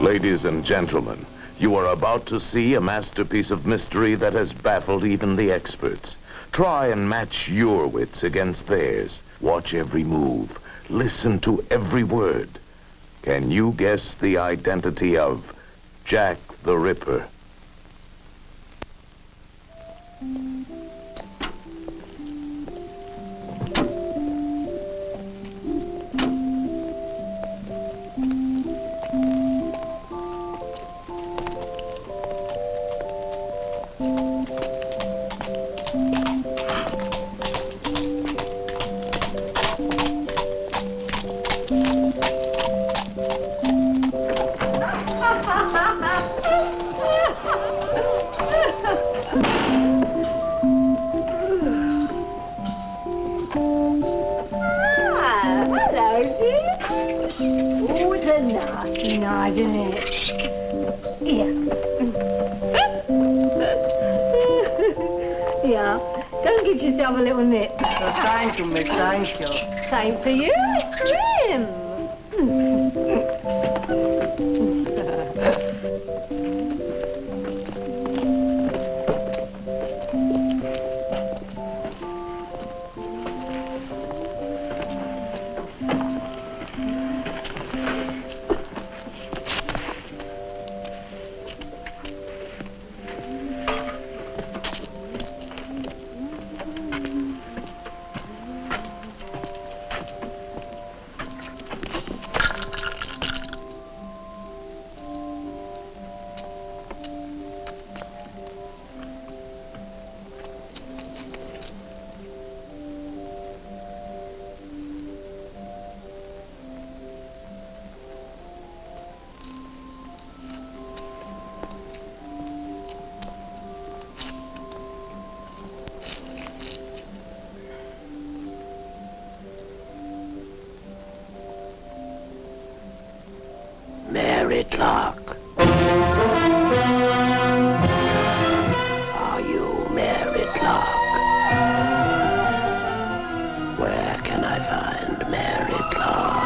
Ladies and gentlemen, you are about to see a masterpiece of mystery that has baffled even the experts. Try and match your wits against theirs. Watch every move. Listen to every word. Can you guess the identity of Jack the Ripper? Thank you, miss, thank you. Same for you, Jim. Clark. Are you Mary Clark? Where can I find Mary Clark?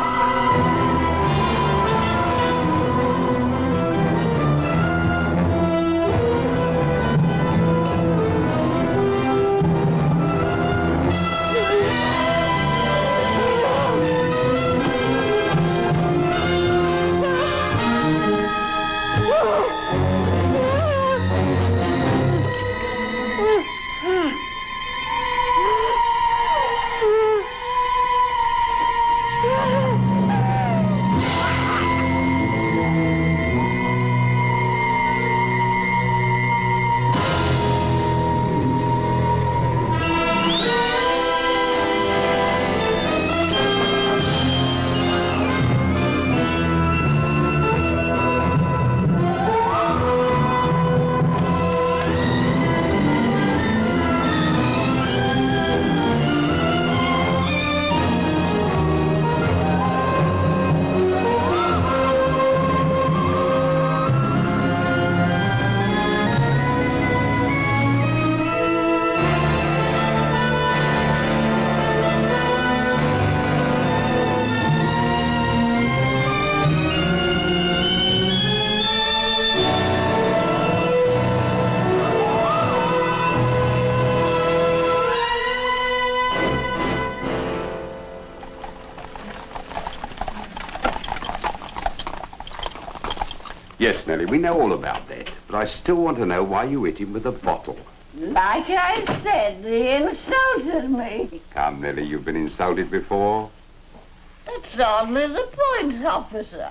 Yes, Nellie, we know all about that, but I still want to know why you hit him with a bottle. Like I said, he insulted me. Come, Nellie, you've been insulted before. That's hardly the point, officer.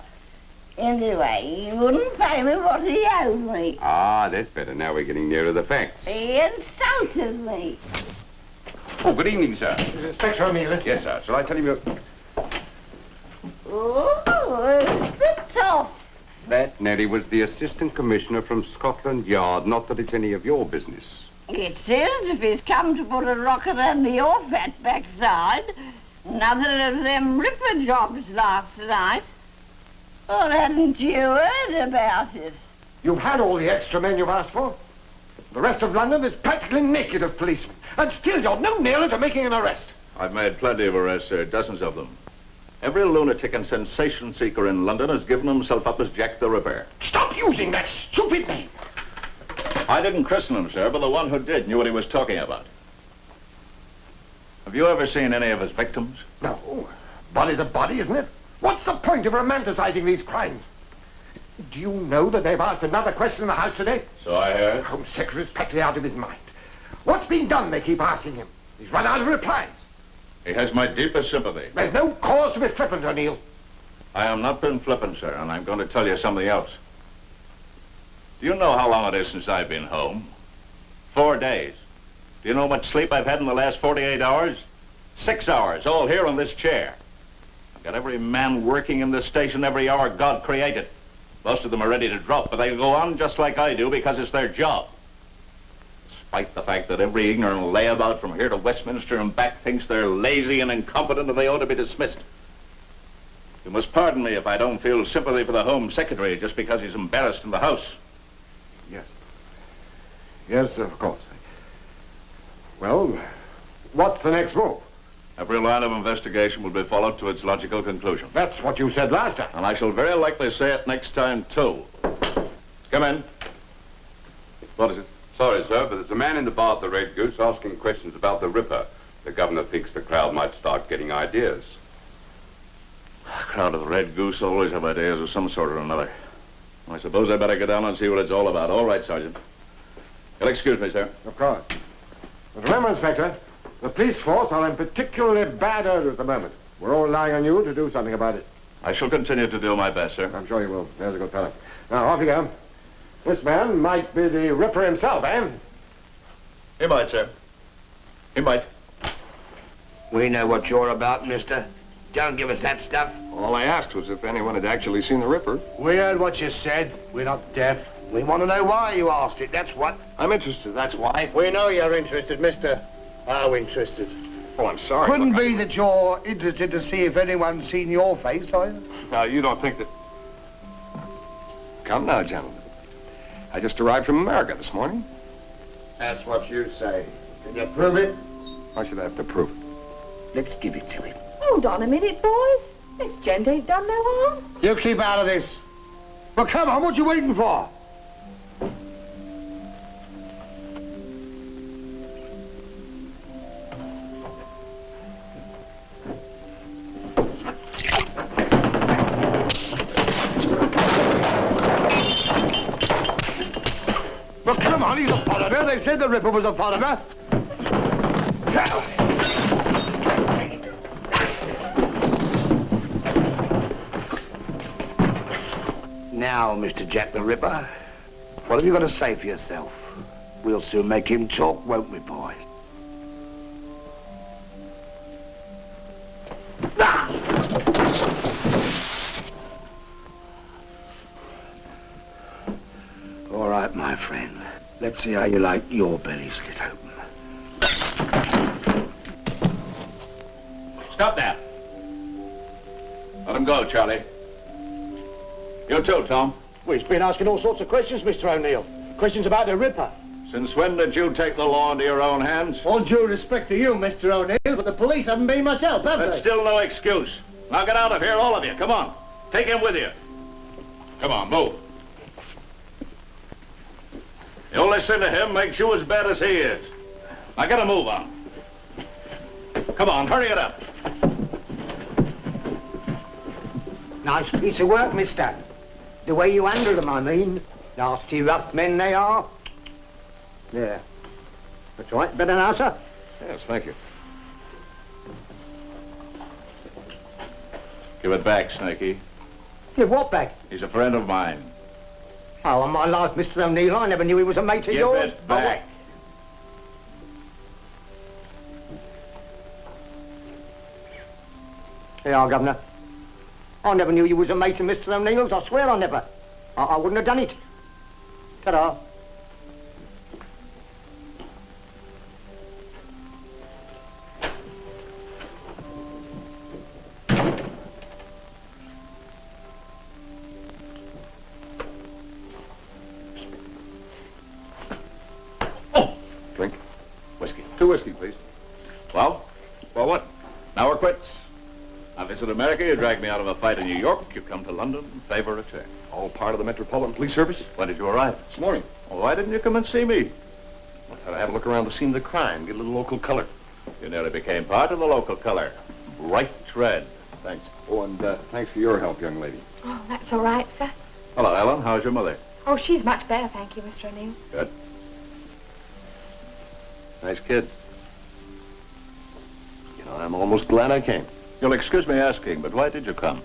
Anyway, he wouldn't pay me what he owed me. Ah, that's better. Now we're getting nearer the facts. He insulted me. Oh, good evening, sir. Is Inspector O'Meara? Yes, sir. Shall I tell him you... Oh, who's the toff? That, Nellie, was the Assistant Commissioner from Scotland Yard. Not that it's any of your business. It is, if he's come to put a rocket under your fat backside. Another of them ripper jobs last night. Or hadn't you heard about it? You've had all the extra men you've asked for. The rest of London is practically naked of policemen. And still you're no nearer to making an arrest. I've made plenty of arrests, sir. Dozens of them. Every lunatic and sensation seeker in London has given himself up as Jack the Ripper. Stop using that stupid name. I didn't christen him, sir, but the one who did knew what he was talking about. Have you ever seen any of his victims? No. Body's a body, isn't it? What's the point of romanticizing these crimes? Do you know that they've asked another question in the house today? So I heard. Home Secretary's practically out of his mind. What's been done, they keep asking him. He's run out of replies. He has my deepest sympathy. There's no cause to be flippant, O'Neill. I have not been flippant, sir, and I'm going to tell you something else. Do you know how long it is since I've been home? 4 days. Do you know how much sleep I've had in the last 48 hours? 6 hours, all here on this chair. I've got every man working in this station every hour God created. Most of them are ready to drop, but they go on just like I do because it's their job. Despite the fact that every ignorant layabout from here to Westminster and back thinks they're lazy and incompetent and they ought to be dismissed. You must pardon me if I don't feel sympathy for the Home Secretary just because he's embarrassed in the House. Yes. Yes, of course. Well, what's the next move? Every line of investigation will be followed to its logical conclusion. That's what you said last time. And I shall very likely say it next time, too. Come in. What is it? Sorry, sir, but there's a man in the bar at the Red Goose asking questions about the Ripper. The governor thinks the crowd might start getting ideas. The crowd of the Red Goose always have ideas of some sort or another. I suppose I better go down and see what it's all about. All right, Sergeant. You'll excuse me, sir. Of course. But remember, Inspector, the police force are in particularly bad odor at the moment. We're all relying on you to do something about it. I shall continue to do my best, sir. I'm sure you will. There's a good fellow. Now, off you go. This man might be the Ripper himself, eh? He might, sir. He might. We know what you're about, mister. Don't give us that stuff. All I asked was if anyone had actually seen the Ripper. We heard what you said. We're not deaf. We want to know why you asked it, that's what. I'm interested, that's why. We know you're interested, mister. How interested? Oh, I'm sorry. Couldn't look, be that you're interested to see if anyone's seen your face, are you? Now, you don't think that... Come now, gentlemen. I just arrived from America this morning. That's what you say. Can you prove it? Why should I have to prove it? Let's give it to him. Hold on a minute, boys. This gent ain't done no harm. You keep out of this. Well, come on, what you waiting for? Well, come on, he's a foreigner. They said the Ripper was a foreigner. Now, Mr. Jack the Ripper, what have you got to say for yourself? We'll soon make him talk, won't we, boy? All right, my friend. Let's see how you like your belly slit open. Stop that. Let him go, Charlie. You too, Tom. Well, he's been asking all sorts of questions, Mr. O'Neill. Questions about the Ripper. Since when did you take the law into your own hands? All due respect to you, Mr. O'Neill, but the police haven't been much help, have That's they? still no excuse. Now get out of here, all of you. Come on. Take him with you. Come on, move. You listen to him, makes you as bad as he is. Now get a move on. Come on, hurry it up. Nice piece of work, mister. The way you handle them, I mean. Nasty, rough men they are. There. That's right. Better now, sir? Yes, thank you. Give it back, Snaky. Give what back? He's a friend of mine. Oh, on my life, Mr. O'Neill, I never knew he was a mate of Give yours. it back. Here you are, Governor. I never knew you was a mate of Mr. O'Neill's. I swear I never. I wouldn't have done it. Ta-da. Drink. Whiskey. 2 whiskey, please. Well, what? Now we're quits. I visit America, you drag me out of a fight in New York, you come to London and favor a check. All part of the Metropolitan Police Service? When did you arrive? This morning. Well, why didn't you come and see me? I thought I'd have a look around the scene of the crime, get a little local color. You nearly became part of the local color. Bright red. Thanks. Oh, and thanks for your help, young lady. Oh, that's all right, sir. Hello, Ellen. How's your mother? Oh, she's much better, thank you, Mr. O'Neill. Good. Nice kid. You know, I'm almost glad I came. You'll excuse me asking, but why did you come?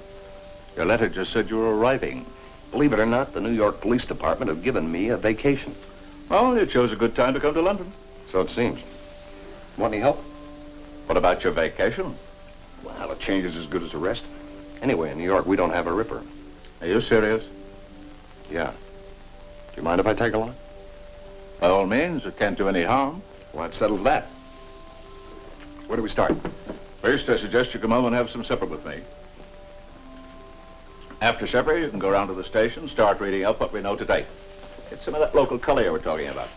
Your letter just said you were arriving. Believe it or not, the New York Police Department have given me a vacation. Well, you chose a good time to come to London. So it seems. Want any help? What about your vacation? Well, a change is as good as a rest. Anyway, in New York, we don't have a ripper. Are you serious? Yeah. Do you mind if I tag along? By all means, it can't do any harm. Well, that settles that. Where do we start? First, I suggest you come home and have some supper with me. After supper, you can go round to the station, start reading up what we know to date. Get some of that local color you were talking about.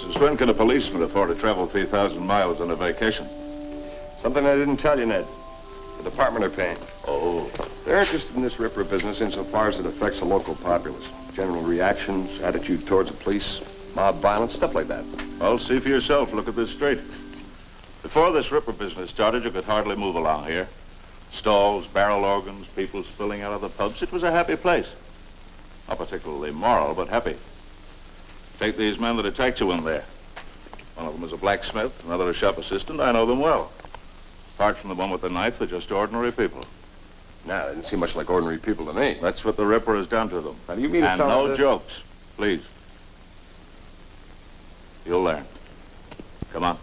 Since when can a policeman afford to travel 3,000 miles on a vacation? Something I didn't tell you, Ned. The department are paying. Oh. They're interested in this ripper business insofar as it affects the local populace. General reactions, attitude towards the police, mob violence, stuff like that. Well, see for yourself. Look at this street. Before this ripper business started, you could hardly move along here. Stalls, barrel organs, people spilling out of the pubs. It was a happy place. Not particularly moral, but happy. Take these men that attacked you in there. One of them is a blacksmith, another a shop assistant. I know them well. Apart from the one with the knife, they're just ordinary people. Now, they didn't seem much like ordinary people to me. That's what the ripper has done to them. Now, do you mean and no jokes, please. You'll learn. Come on.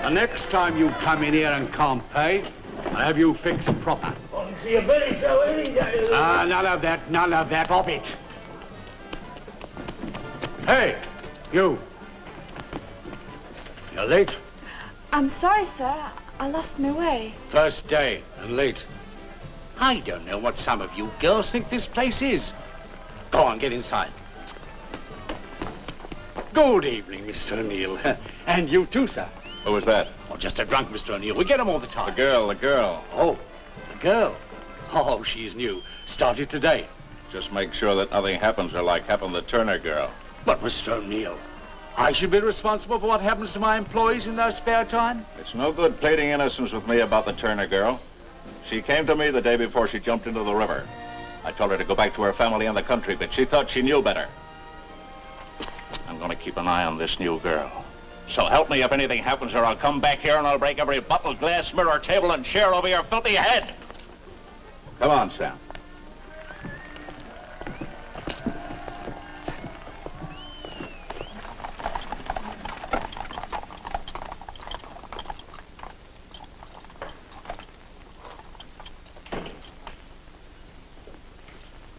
The next time you come in here and can't pay, I'll have you fixed proper. Ah, none of that, none of that. Stop it. Hey, you. You're late. I'm sorry, sir. I lost my way. First day and late. I don't know what some of you girls think this place is. Go on, get inside. Good evening, Mr. O'Neill. And you too, sir. Who was that? Oh, just a drunk, Mr. O'Neill. We get him all the time. The girl. Oh, the girl. Oh, she's new. Started today. Just make sure that nothing happens to her like happened to the Turner girl. But, Mr. O'Neill, I should be responsible for what happens to my employees in their spare time? It's no good pleading innocence with me about the Turner girl. She came to me the day before she jumped into the river. I told her to go back to her family in the country, but she thought she knew better. I'm going to keep an eye on this new girl. So help me if anything happens to her, I'll come back here and I'll break every bottle, glass, mirror, table, and chair over your filthy head. Come on, Sam.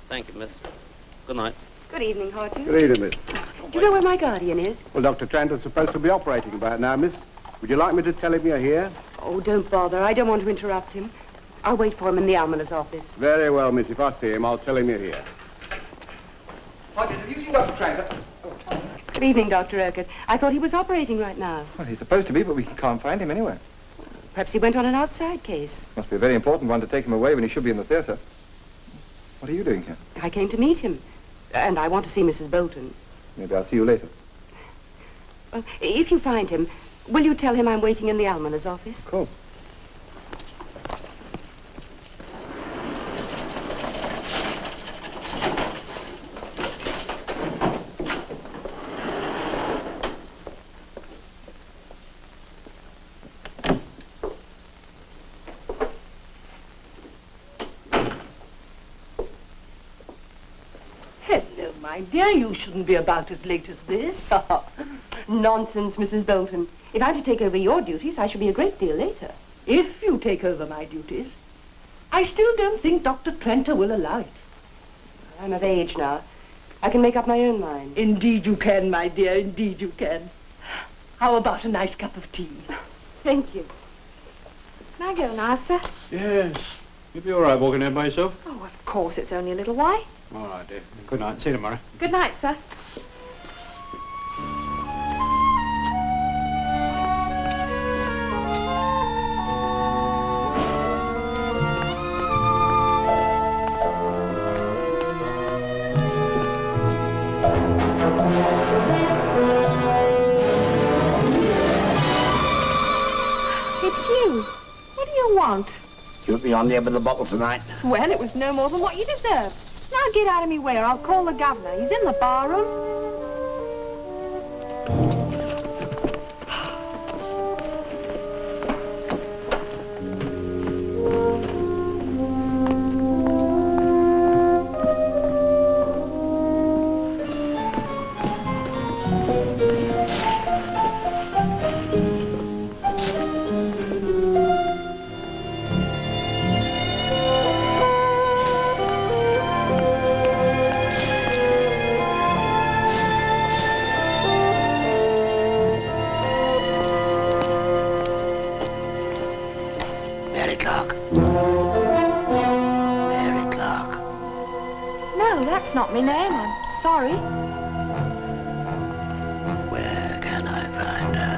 Thank you, miss. Good night. Good evening, Roteiro. Good evening, miss. Do you know where my guardian is? Well, Dr. Trent is supposed to be operating about now, miss. Would you like me to tell him you're here? Oh, don't bother. I don't want to interrupt him. I'll wait for him in the almoner's office. Very well, miss. If I see him, I'll tell him you're here. Roger, have you seen Dr. Trent? Good evening, Dr. Urquhart. I thought he was operating right now. Well, he's supposed to be, but we can't find him anywhere. Perhaps he went on an outside case. Must be a very important one to take him away when he should be in the theater. What are you doing here? I came to meet him, and I want to see Mrs. Bolton. Maybe I'll see you later. Well, if you find him, will you tell him I'm waiting in the almoner's office? Of course. My dear, you shouldn't be about as late as this. Nonsense, Mrs. Bolton. If I'm to take over your duties, I shall be a great deal later. If you take over my duties, I still don't think Dr. Trenter will allow it. I'm of age now. I can make up my own mind. Indeed you can, my dear. Indeed you can. How about a nice cup of tea? Thank you. May I go now, sir? Yes. You'll be all right walking in by yourself? Oh, of course, it's only a little while. All right, dear. Good night. See you tomorrow. Good night, sir. It's you. What do you want? You'll be on the end of the bottle tonight. Well, it was no more than what you deserved. Now get out of me way or I'll call the governor. He's in the bar room. That's not my name, I'm sorry. Where can I find her?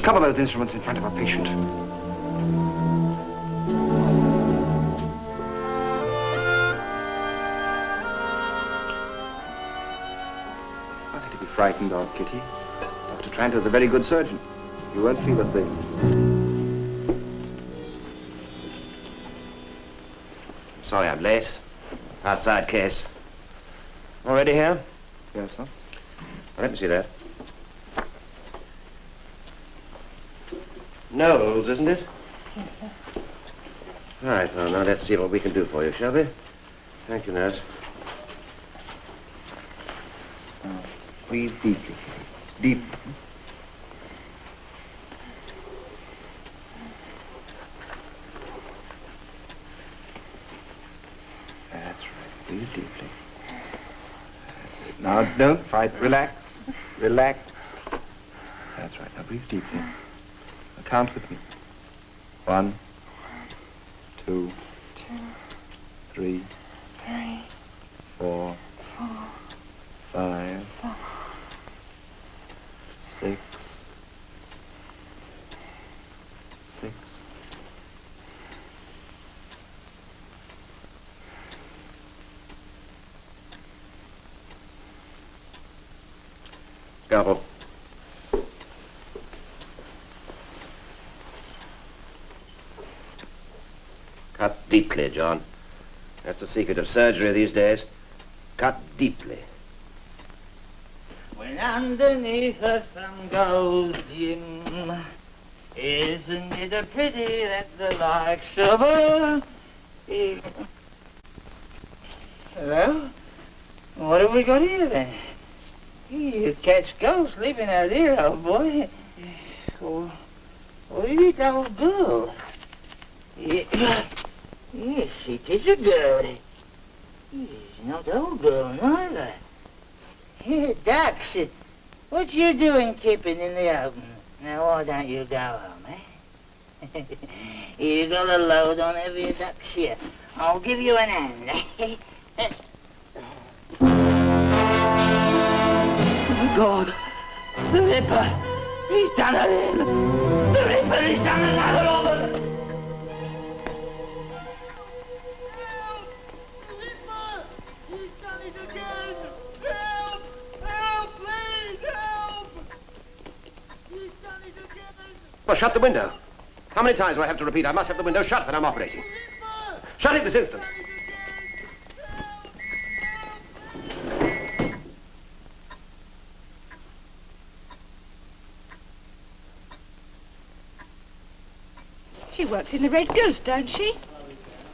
Cover those instruments in front of a patient. Nothing to be frightened of, Kitty. Dr. Tranter's a very good surgeon. You won't feel a thing. Sorry I'm late. Outside case. Already here? Yes, sir. Well, let me see that. Knowles, isn't it? Yes, sir. All right, well, now let's see what we can do for you, shall we? Thank you, nurse. Breathe deeply. Deeply. That's right. Breathe deeply. Now, don't fight. Relax. Relax. That's right. Now, breathe deeply. Now, count with me. 1, 2, 3, 4, 5, 6, 6. Scalpel. Cut deeply, John. That's the secret of surgery these days. Cut deeply. When underneath the sun goes dim, isn't it a pity that the likes of us... Hello? What have we got here, then? You catch ghosts sleeping out here, old boy. Oh, Little girl. Yes, it is a girl. It is not old girl neither. Ducks, what you doing keeping in the open? Now why don't you go home, eh? You got a load on every ducks here. I'll give you an hand. Oh God, the Ripper! He's done it in! The Ripper, he's done another of them! Well, shut the window. How many times do I have to repeat? I must have the window shut when I'm operating. Shut it this instant. She works in the Red Goose, don't she?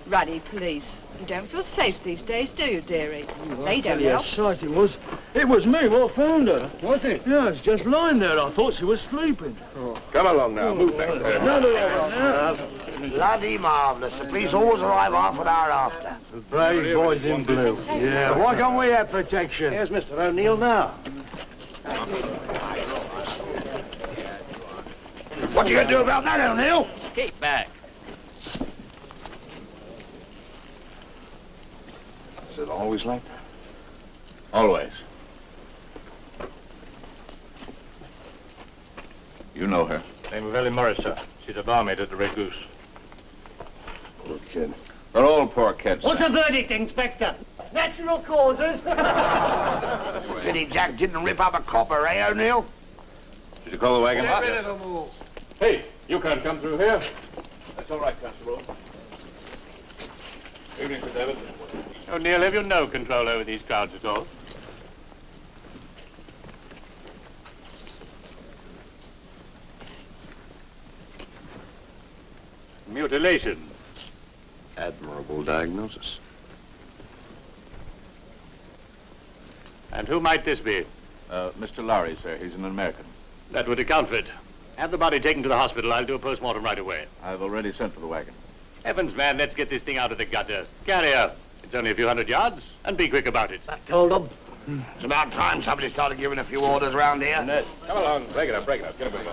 Ruddy police. You don't feel safe these days, do you, dearie? They don't help. Sight it was. It was me what found her. Was it? Yeah, it's just lying there. I thought she was sleeping. Oh. Come along now. Move back there. Bloody marvellous. The police always arrive half an hour after. The brave boys in blue. Yeah, why can't we have protection? Here's Mr. O'Neill now. What you gonna do about that, O'Neill? Keep back. Is it always like that? Always. You know her. Name of Ellie Morris, sir. She's a barmaid at the Red Goose. Poor kid. They're all poor kids. What's the verdict, Inspector? Natural causes. Pity Jack didn't rip up a copper, eh, O'Neill? Did you call the wagon? Get rid of them all. Hey, you can't come through here. That's all right, Constable. Evening, Mr. David. O'Neill, have you no control over these crowds at all? Mutilation. Admirable diagnosis. And who might this be? Mr. Lowry, sir. He's an American. That would account for it. Have the body taken to the hospital. I'll do a post-mortem right away. I've already sent for the wagon. Heavens, man, let's get this thing out of the gutter. Carry her. It's only a few hundred yards, and be quick about it. I told them. It's about time somebody started giving a few orders round here. Come along. Break it up, break it up. Get him in.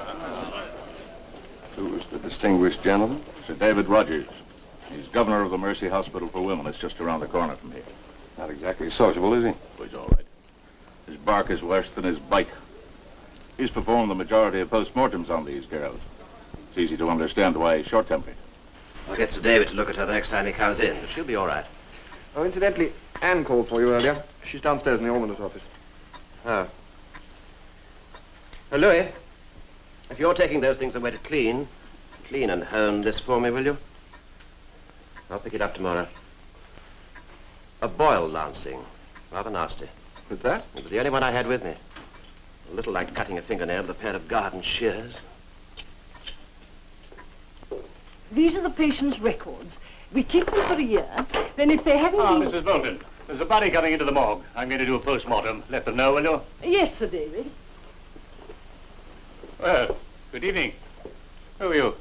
Who's the distinguished gentleman? Sir David Rogers. He's governor of the Mercy Hospital for Women. It's just around the corner from here. Not exactly sociable, is he? Oh, he's all right. His bark is worse than his bite. He's performed the majority of post-mortems on these girls. It's easy to understand why he's short-tempered. I'll get Sir David to look at her the next time he comes in, but she'll be all right. Oh, incidentally, Anne called for you earlier. She's downstairs in the almoner's office. Oh. Louis, if you're taking those things away to clean and hone this for me, will you? I'll pick it up tomorrow. A boil lancing. Rather nasty. With that? It was the only one I had with me. A little like cutting a fingernail with a pair of garden shears. These are the patient's records. We keep them for a year. Then if they haven't been... Mrs. Bolton, there's a body coming into the morgue. I'm going to do a post-mortem. Let them know, will you? Yes, Sir David. Well, good evening. Who are you?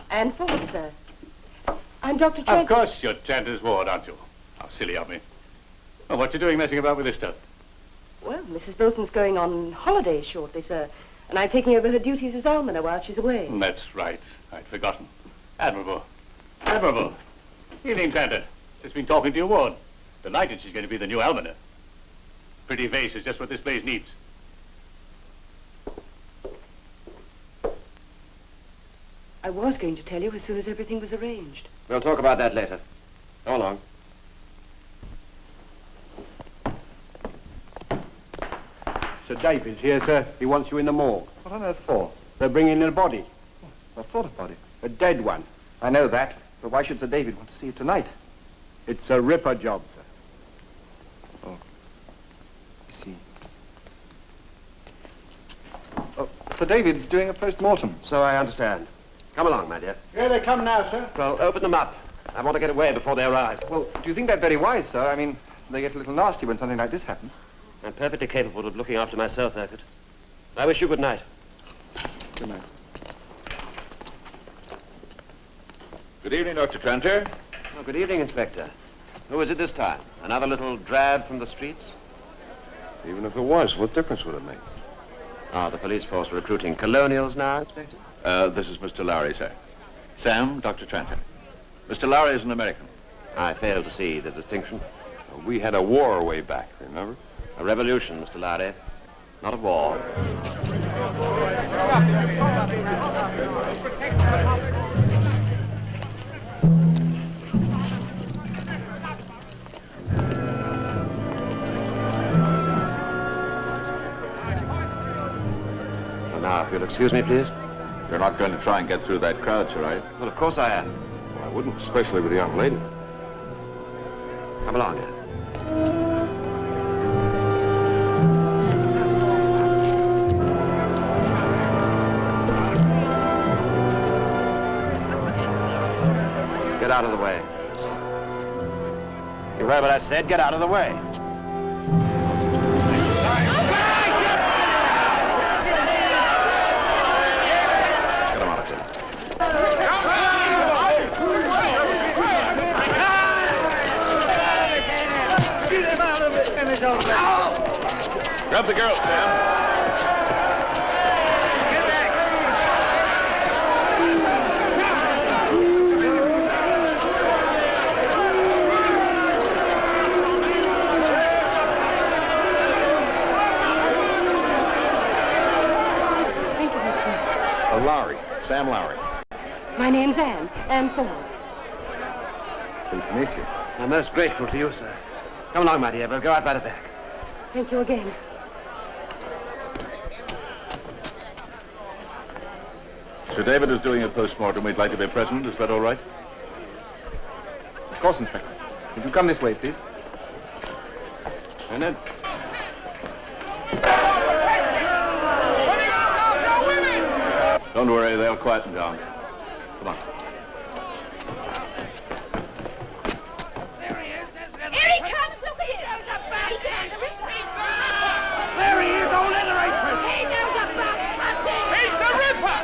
Anne Ford, sir. I'm Dr. Trent. Of course you're Chanter's ward, aren't you? How silly of me. Well, what you doing messing about with this stuff? Well, Mrs. Bolton's going on holiday shortly, sir. And I'm taking over her duties as almoner while she's away. That's right. I'd forgotten. Admirable. Admirable. Evening, Chanter. Just been talking to your ward. Delighted she's going to be the new almoner. Pretty face is just what this place needs. I was going to tell you as soon as everything was arranged. We'll talk about that later. Go along. Sir David's here, sir. He wants you in the morgue. What on earth for? They're bringing in a body. What sort of body? A dead one. I know that, but why should Sir David want to see it tonight? It's a ripper job, sir. Oh. I see. Oh, Sir David's doing a post-mortem. So I understand. Come along, my dear. Here they come now, sir. Well, open them up. I want to get away before they arrive. Well, do you think they're very wise, sir? I mean, they get a little nasty when something like this happens. I'm perfectly capable of looking after myself, Urquhart. I wish you good night. Good night. Good evening, Dr. Tranter. Oh, good evening, Inspector. Who is it this time? Another little drab from the streets? Even if it was, what difference would it make? Are the police force recruiting colonials now, Inspector? This is Mr. Lowry, sir. Sam, Dr. Tranter. Mr. Lowry is an American. I fail to see the distinction. We had a war way back, remember? A revolution, Mr. Lowry, not a war. Well, now, if you'll excuse me, please. You're not going to try and get through that crowd, sir, are you? Well, of course I am. Well, I wouldn't, especially with a young lady. Come along, Anne. Get out of the way. You heard what I said? Get out of the way. Get him out of here. Grab the girl, Sam. Lowry, Sam Lowry. My name's Anne Ford. Pleased to meet you. I'm most grateful to you, sir. Come along, my dear. We'll go out by the back. Thank you again. Sir David is doing a post-mortem. We'd like to be present. Is that all right? Of course, Inspector. Would you come this way, please? Annette. Don't worry, they'll quieten down. Come on. Here he comes! Look at him! There he is, old leather apron! He knows about something! He's the Ripper!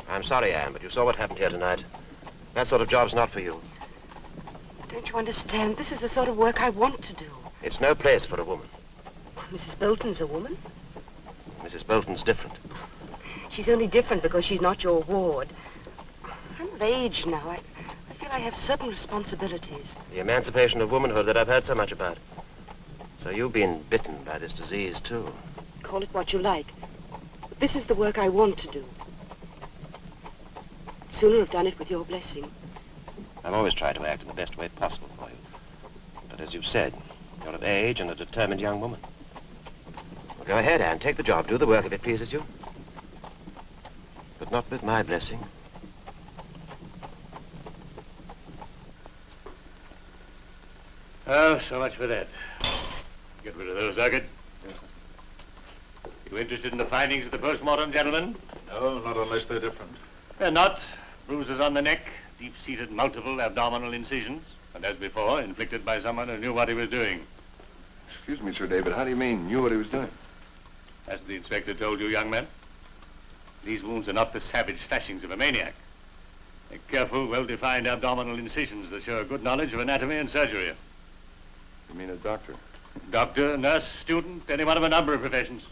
I'm sorry, Anne, but you saw what happened here tonight. That sort of job's not for you. Don't you understand? This is the sort of work I want to do. It's no place for a woman. Mrs. Bolton's a woman. Mrs. Bolton's different. She's only different because she's not your ward. I'm of age now. I feel I have certain responsibilities. The emancipation of womanhood that I've heard so much about. So you've been bitten by this disease, too. Call it what you like. But this is the work I want to do. I'd sooner have done it with your blessing. I've always tried to act in the best way possible for you. But as you've said, you're of age and a determined young woman. Well, go ahead, Anne. Take the job. Do the work if it pleases you. But not with my blessing. Oh, so much for that. Get rid of those, Urquhart. You interested in the findings of the post-mortem, gentlemen? No, not unless they're different. They're not. Bruises on the neck, deep-seated multiple abdominal incisions, and as before, inflicted by someone who knew what he was doing. Excuse me, Sir David, how do you mean, knew what he was doing? Hasn't the inspector told you, young man? These wounds are not the savage slashings of a maniac. They're careful, well-defined abdominal incisions that show a good knowledge of anatomy and surgery. You mean a doctor? Doctor, nurse, student, anyone of a number of professions.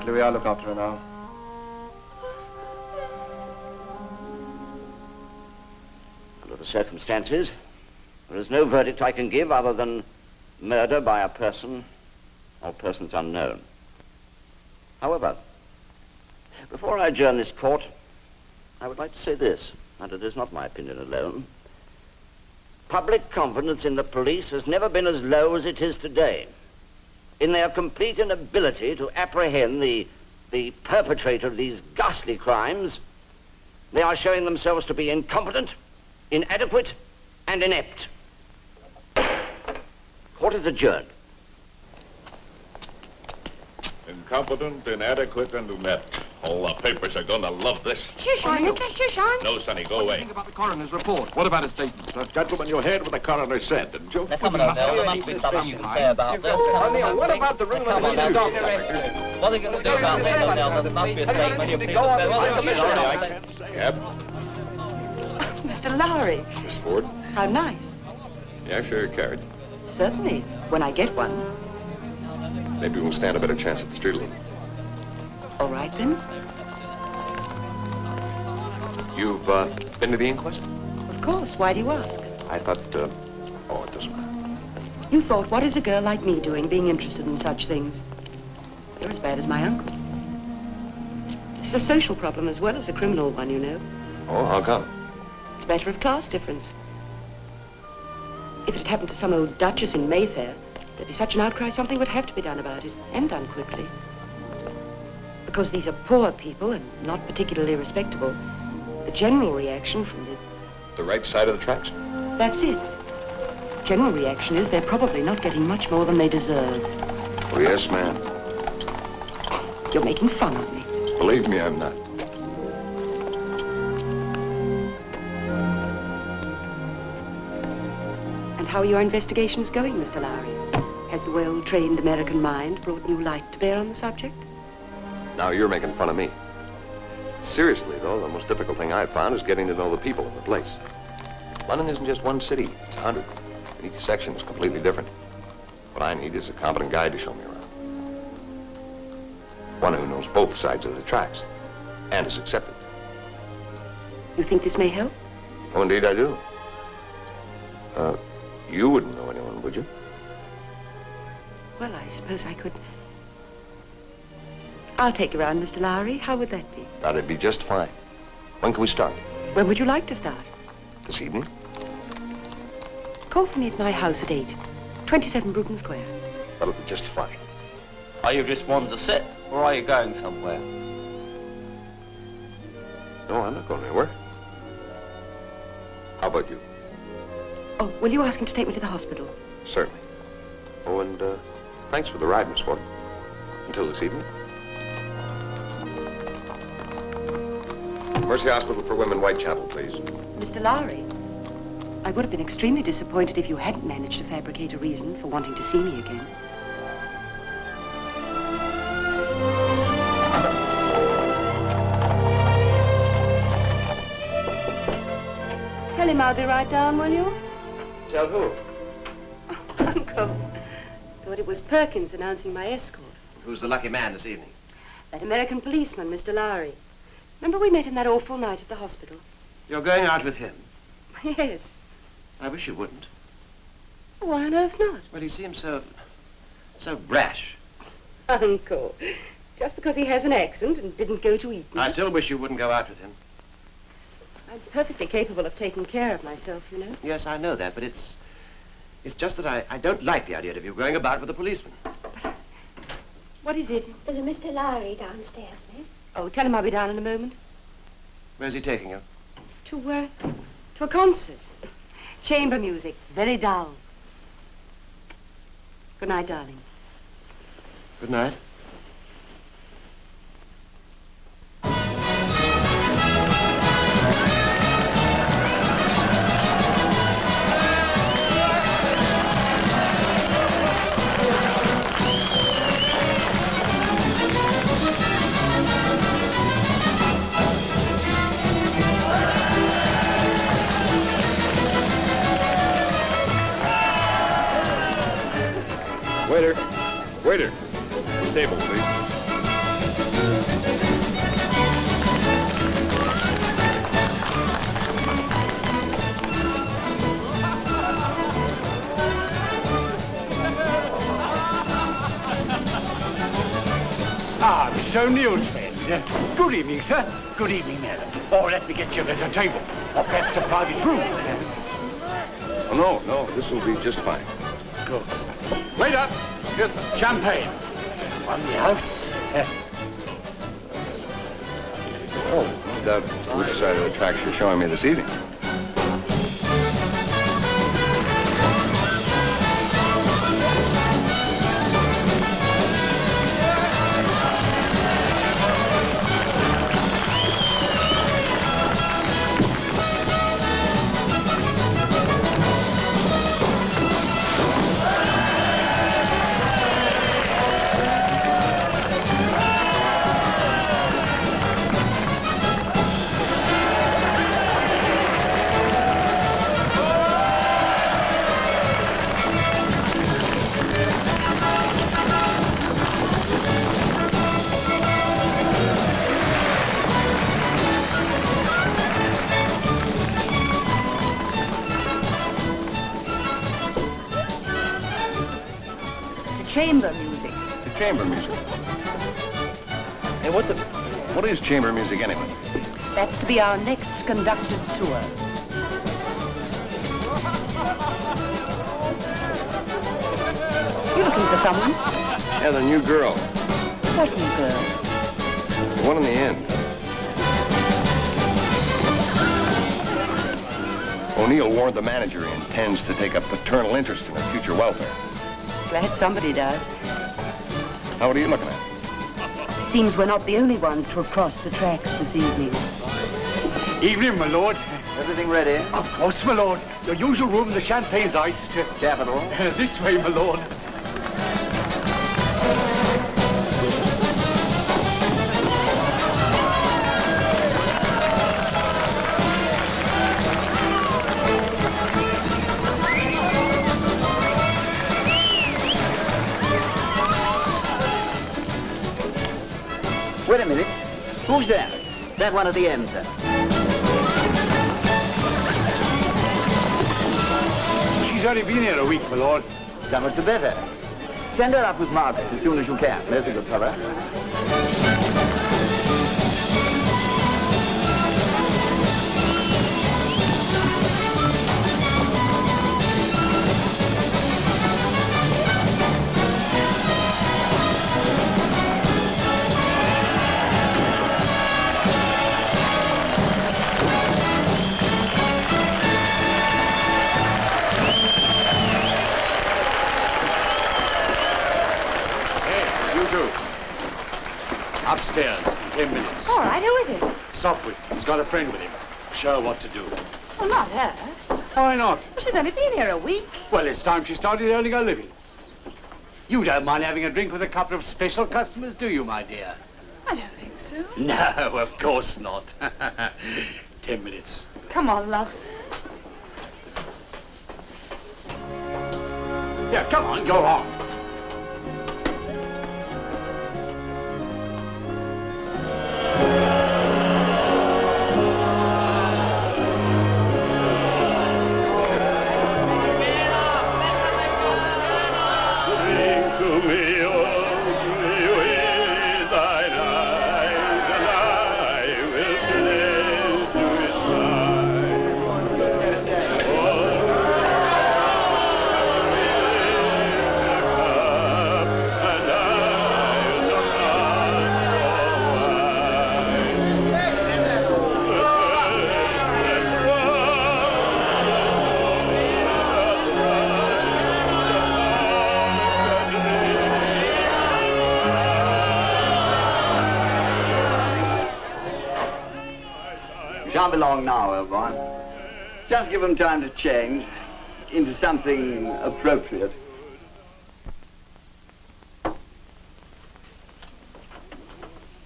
right, Louis. I'll look after her now. Under the circumstances, there is no verdict I can give other than murder by a person or persons unknown. However, before I adjourn this court, I would like to say this, and it is not my opinion alone. Public confidence in the police has never been as low as it is today. In their complete inability to apprehend the perpetrator of these ghastly crimes, they are showing themselves to be incompetent, inadequate, and inept. Court is adjourned. Incompetent, inadequate, and inept. All the papers are going to love this. Shush on, mister, shush on. No, Sonny, go away. Think about the coroner's report. What about his statement? Gentlemen, you heard what the coroner said, didn't you? Now, come on, O'Neill, there must be something you can say about this. O'Neill, what about the ring Come on, now, what are they going to do about this, O'Neill? There must be a statement. You people say, well, Sorry, I can't say. Yep. Mr. Lowry, Miss Ford? how nice. Yeah, sure, card. Certainly, when I get one. Maybe we'll stand a better chance at the street limit. All right, then. You've been to the inquest? Of course. Why do you ask? I thought, oh, it doesn't matter. You thought, what is a girl like me doing, being interested in such things? You're as bad as my uncle. It's a social problem as well as a criminal one, you know. Oh, how come? It's a matter of class difference. If it had happened to some old duchess in Mayfair, there'd be such an outcry, something would have to be done about it, and done quickly. Because these are poor people and not particularly respectable, the general reaction from The right side of the tracks? That's it. General reaction is they're probably not getting much more than they deserve. Oh, yes, ma'am. You're making fun of me. Believe me, I'm not. And how are your investigations going, Mr. Lowry? Has the well-trained American mind brought new light to bear on the subject? Now you're making fun of me. Seriously, though, the most difficult thing I've found is getting to know the people of the place. London isn't just one city, it's 100. And each section is completely different. What I need is a competent guide to show me around. One who knows both sides of the tracks and is accepted. You think this may help? Oh, indeed I do. You wouldn't know anyone, would you? Well, I suppose I could. I'll take you around, Mr. Lowry. How would that be? That'd be just fine. When can we start? When would you like to start? This evening? Call for me at my house at 8. 27 Bruton Square. That'll be just fine. Are you just wanting to sit, or are you going somewhere? No, I'm not going anywhere. How about you? Oh, will you ask him to take me to the hospital? Certainly. Oh, and thanks for the ride, Miss Ford. Until this evening. Mercy Hospital for Women, Whitechapel, please. Mr. Lowry, I would have been extremely disappointed if you hadn't managed to fabricate a reason for wanting to see me again. Tell him I'll be right down, will you? Tell who? Oh, Uncle. Thought it was Perkins announcing my escort. Who's the lucky man this evening? That American policeman, Mr. Lowry. Remember we met him that awful night at the hospital? You're going out with him? Yes. I wish you wouldn't. Why on earth not? Well, he seems so brash. Uncle, just because he has an accent and didn't go to Eton. I still wish you wouldn't go out with him. I'm perfectly capable of taking care of myself, you know. Yes, I know that, but it's just that I don't like the idea of you going about with a policeman. What is it? There's a Mr. Lowry downstairs, miss. Oh, tell him I'll be down in a moment. Where's he taking you? To a concert. Chamber music, very dull. Good night, darling. Good night. Waiter. Waiter. Table, please. Mr. O'Neill's friend. Good evening, sir. Good evening, madam. Or let me get you at a table. Or perhaps a private room. Oh, no, this will be just fine. Good, sir. Waiter! Yes, sir. Champagne. On the house. Oh, no doubt as to which side of the tracks you're showing me this evening. Chamber music. The chamber music? Hey, what is chamber music anyway? That's to be our next conducted tour. You looking for someone? Yeah, the new girl. What new girl? The one in the end. O'Neill warned the manager he intends to take a paternal interest in her future welfare. Glad somebody does. Now, what are you looking at? It seems we're not the only ones to have crossed the tracks this evening. Evening, my lord. Everything ready? Of course, my lord. Your usual room, the champagne's iced. Capital. This way, my lord. Wait a minute. Who's that? That one at the end. She's only been here a week, my lord. So much the better. Send her up with Margaret as soon as you can. There's a good fellow. Upstairs, in 10 minutes. All right, who is it? Sopwith. He's got a friend with him. Show her what to do. Well, not her. Why not? Well, she's only been here a week. Well, it's time she started earning her living. You don't mind having a drink with a couple of special customers, do you, my dear? I don't think so. No, of course not. 10 minutes. Come on, love. Yeah, come on, go on. Shan't be long now, old boy. Just give them time to change into something appropriate.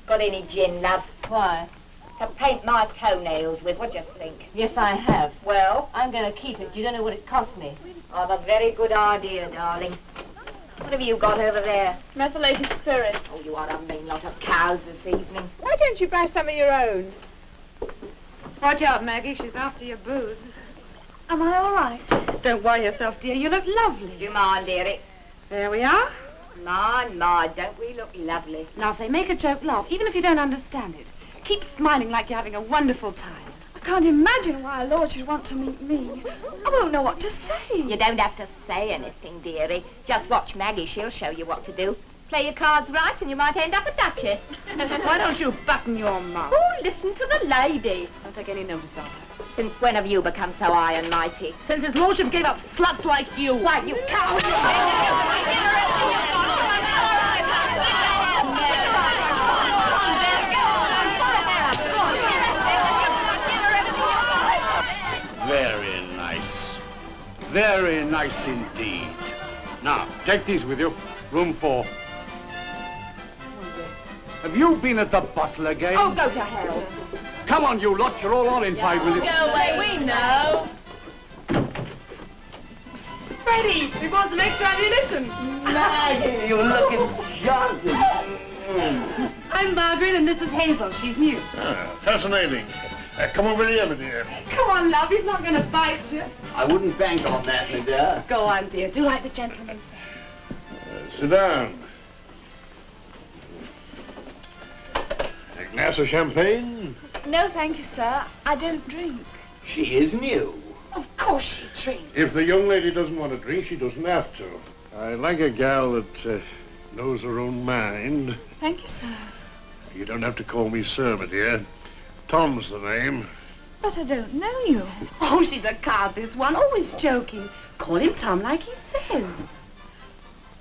Got any gin, love? Why? To paint my toenails with, what do you think? Yes, I have. Well? I'm going to keep it. You don't know what it cost me. I've a very good idea, darling. What have you got over there? Methylated spirits. Oh, you are a mean lot of cows this evening. Why don't you buy some of your own? Watch out, Maggie. She's after your booze. Am I all right? Don't worry yourself, dear. You look lovely. Do you mind, dearie? There we are. My, don't we look lovely? Now, if they make a joke, laugh, even if you don't understand it. Keep smiling like you're having a wonderful time. I can't imagine why a lord should want to meet me. I won't know what to say. You don't have to say anything, dearie. Just watch Maggie. She'll show you what to do. Play your cards right and you might end up a duchess. Why don't you button your mouth? Oh, listen to the lady. Don't take any notice of her. Since when have you become so high and mighty? Since his lordship gave up sluts like you. Why, you coward! Very nice. Very nice indeed. Now, take these with you. Room 4. Have you been at the bottle again? Oh, go to hell. Come on, you lot. You're all on in 5 minutes. Go away, we know. Freddie, we bought some extra ammunition. Maggie, you're looking shocking. I'm Margaret and this is Hazel. She's new. Ah, fascinating. Come over here, my dear. Come on, love. He's not going to bite you. I wouldn't bank on that, my dear. Go on, dear. Do like the gentleman says. Sit down. A glass of champagne? No, thank you, sir. I don't drink. She is new. Of course she drinks. If the young lady doesn't want to drink, she doesn't have to. I like a gal that knows her own mind. Thank you, sir. You don't have to call me sir, my dear. Tom's the name. But I don't know you. Oh, she's a card, this one. Always joking. Call him Tom like he says.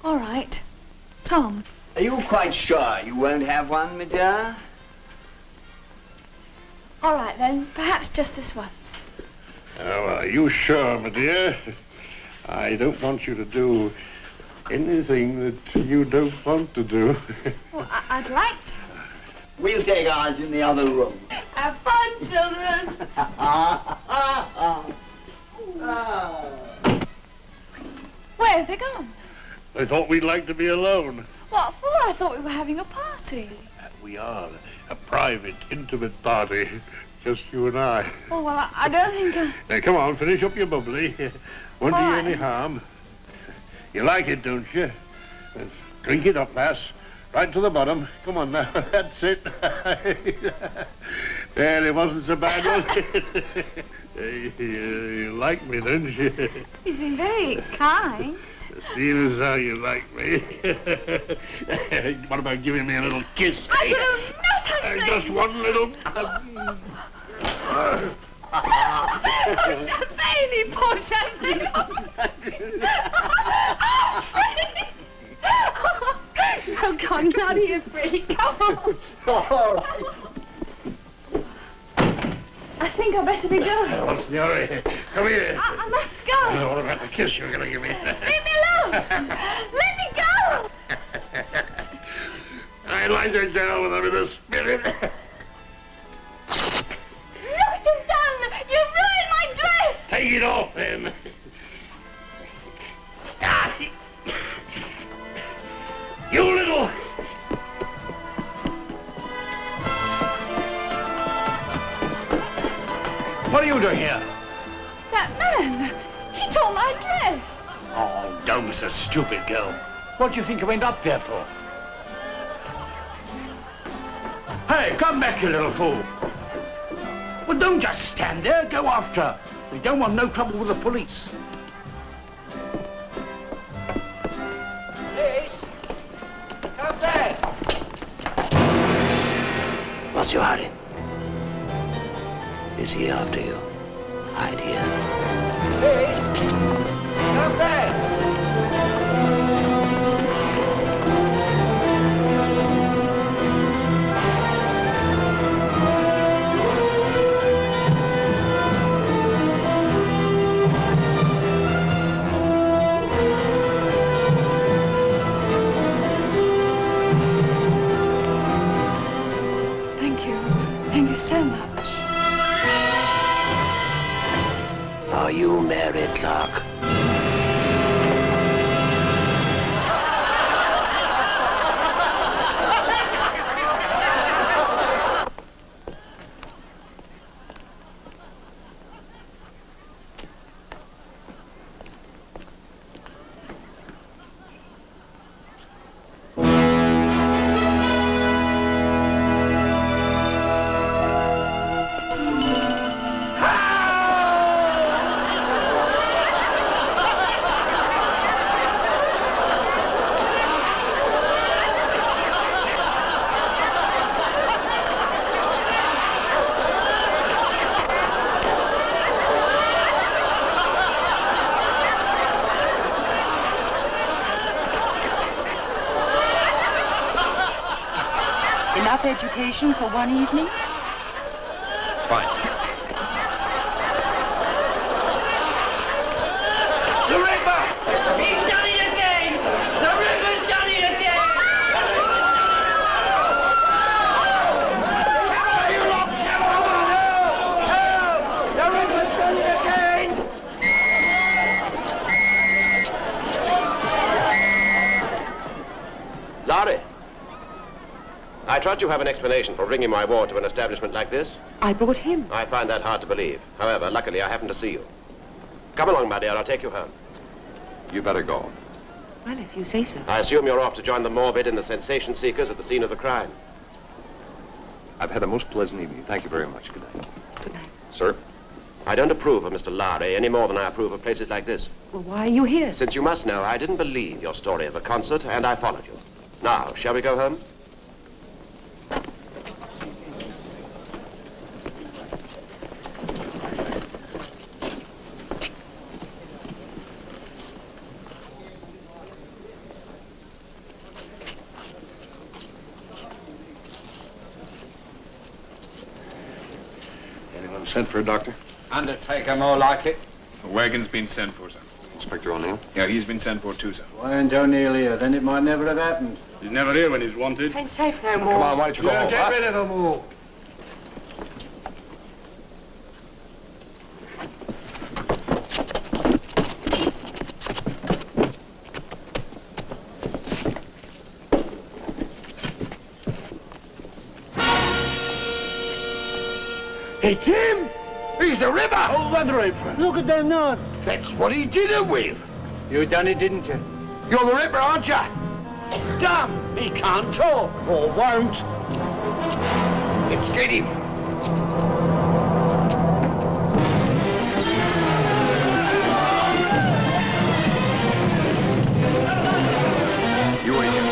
All right. Tom. Are you quite sure you won't have one, my dear? All right, then. Perhaps just this once. Oh, are you sure, my dear? I don't want you to do anything that you don't want to do. Well, I'd like to. We'll take ours in the other room. Have fun, children. Where have they gone? I thought we'd like to be alone. What for? I thought we were having a party. We are. A private, intimate party. Just you and I. Oh, well, I don't think I... Now, come on, finish up your bubbly. Won't do you All any right. harm. You like it, don't you? Well, drink it up, lass. Right to the bottom. Come on now. That's it. There, it wasn't so bad, was it? You like me, don't you? You seem very kind. Seeing as how you like me. What about giving me a little kiss? I should have no such thing. Just one little... Oh, champagne, poor champagne. Oh, Freddie. Oh, God, not here, Freddie. Come on. All right. I think I better be going. What's the hurry? Come here. I must go. What about the kiss you're going to give me? Leave me alone. Let me go. I like a girl with a bit of spirit. Look what you've done. You've ruined my dress. Take it off, then. You little... What are you doing here? That man, he tore my dress. Oh, don't be so stupid, girl. What do you think you went up there for? Hey, come back, you little fool. Well, don't just stand there. Go after her. We don't want no trouble with the police. Hey, come back. What's your hurry? Is he after you? Hide here. Hey, come back. Thank you. Thank you so much. Are you married, Clark? enough education for one evening? Fine. The Ripper! He's done it again! The Ripper's done it again! Come on, you lot! Come on! Help! The Ripper's done it again! Larry, I trust you have an explanation for bringing my ward to an establishment like this. I brought him. I find that hard to believe. However, luckily I happened to see you. Come along, my dear, I'll take you home. You better go. Well, if you say so. I assume you're off to join the morbid and the sensation seekers at the scene of the crime. I've had a most pleasant evening. Thank you very much. Good night. Good night. Sir? I don't approve of Mr. Lowry any more than I approve of places like this. Well, why are you here? Since you must know, I didn't believe your story of a concert, and I followed you. Now, shall we go home? Anyone sent for a doctor? Undertaker, more like it. The wagon's been sent for, sir. Inspector O'Neill? Yeah, he's been sent for too, sir. Why ain't O'Neill here? Then it might never have happened. He's never here when he's wanted. Ain't safe no more. Come on, why don't you go home? Get rid of them all. It's him! He's the Ripper! Oh, weather apron. Look at them knives. That's what he did it with. You done it, didn't you? You're the Ripper, aren't you? He's dumb. He can't talk. Or won't. Let's get him. You wait here.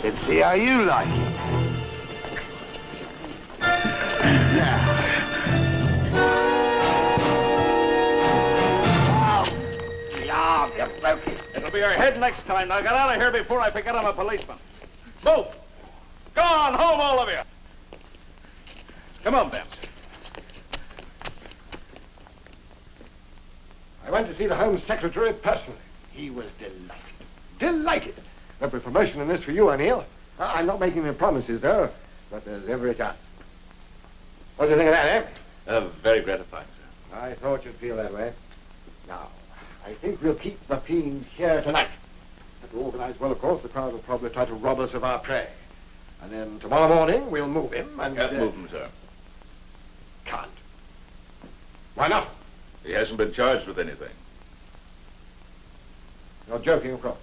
Let's see how you like it. Yeah, you broke it. It'll be your head next time. Now get out of here before I forget I'm a policeman. Move! Go on home, all of you. Come on, Bams. I went to see the Home Secretary personally. He was delighted. Delighted. There'll be promotion in this for you, O'Neill. I'm not making any promises, though, but there's every chance. What do you think of that, eh? Very gratifying, sir. I thought you'd feel that way. Now, I think we'll keep the fiend here tonight. If we organize well, of course, the crowd will probably try to rob us of our prey. And then tomorrow morning, we'll move him and... Can't move him, sir. Can't. Why not? He hasn't been charged with anything. You're joking, of course.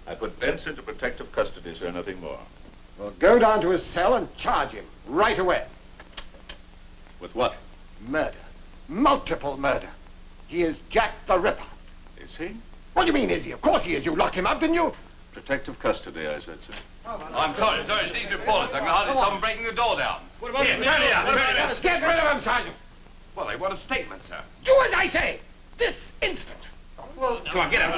I put Bence into protective custody, sir, nothing more. Well, go down to his cell and charge him right away. With what? Murder. Multiple murder. He is Jack the Ripper. Is he? What do you mean, is he? Of course he is. You locked him up, didn't you? Protective custody, I said, sir. I'm sorry, sir. It's these reporters. I can hardly stop them breaking the door down. What about Here, turn it up. Turn it up. Get rid of him, Sergeant. Well, they want a statement, sir. Do as I say. This instant. Well, come on, get out.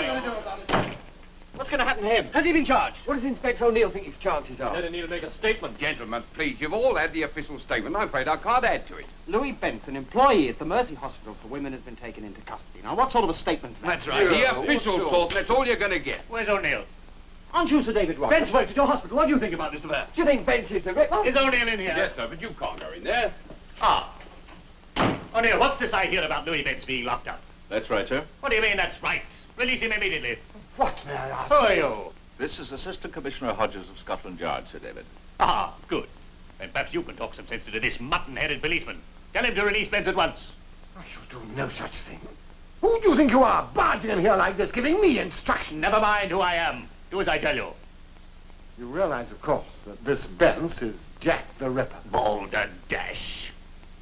going to happen to him? Has he been charged? What does Inspector O'Neill think his chances are? Let O'Neill make a statement. Gentlemen, please, you've all had the official statement. I'm afraid I can't add to it. Louis Benson, employee at the Mercy Hospital for Women, has been taken into custody. Now, what sort of a statement's that? That's right. The official sort, that's all you're going to get. Where's O'Neill? Aren't you Sir David Ross? Ben's works at your hospital. What do you think about this affair? Do you think Ben's is the ripper? Is O'Neill in here? Yes, sir, but you can't go in there. Ah. O'Neill, what's this I hear about Louis Benson being locked up? That's right, sir. What do you mean, that's right? Release him immediately. What, may I ask? Who are you? This is Assistant Commissioner Hodges of Scotland Yard, Sir David. Ah, good. Then perhaps you can talk some sense into this mutton-headed policeman. Tell him to release Benz at once. I shall do no such thing. Who do you think you are, barging in here like this, giving me instructions? Never mind who I am. Do as I tell you. You realize, of course, that this Benz is Jack the Ripper. Balderdash.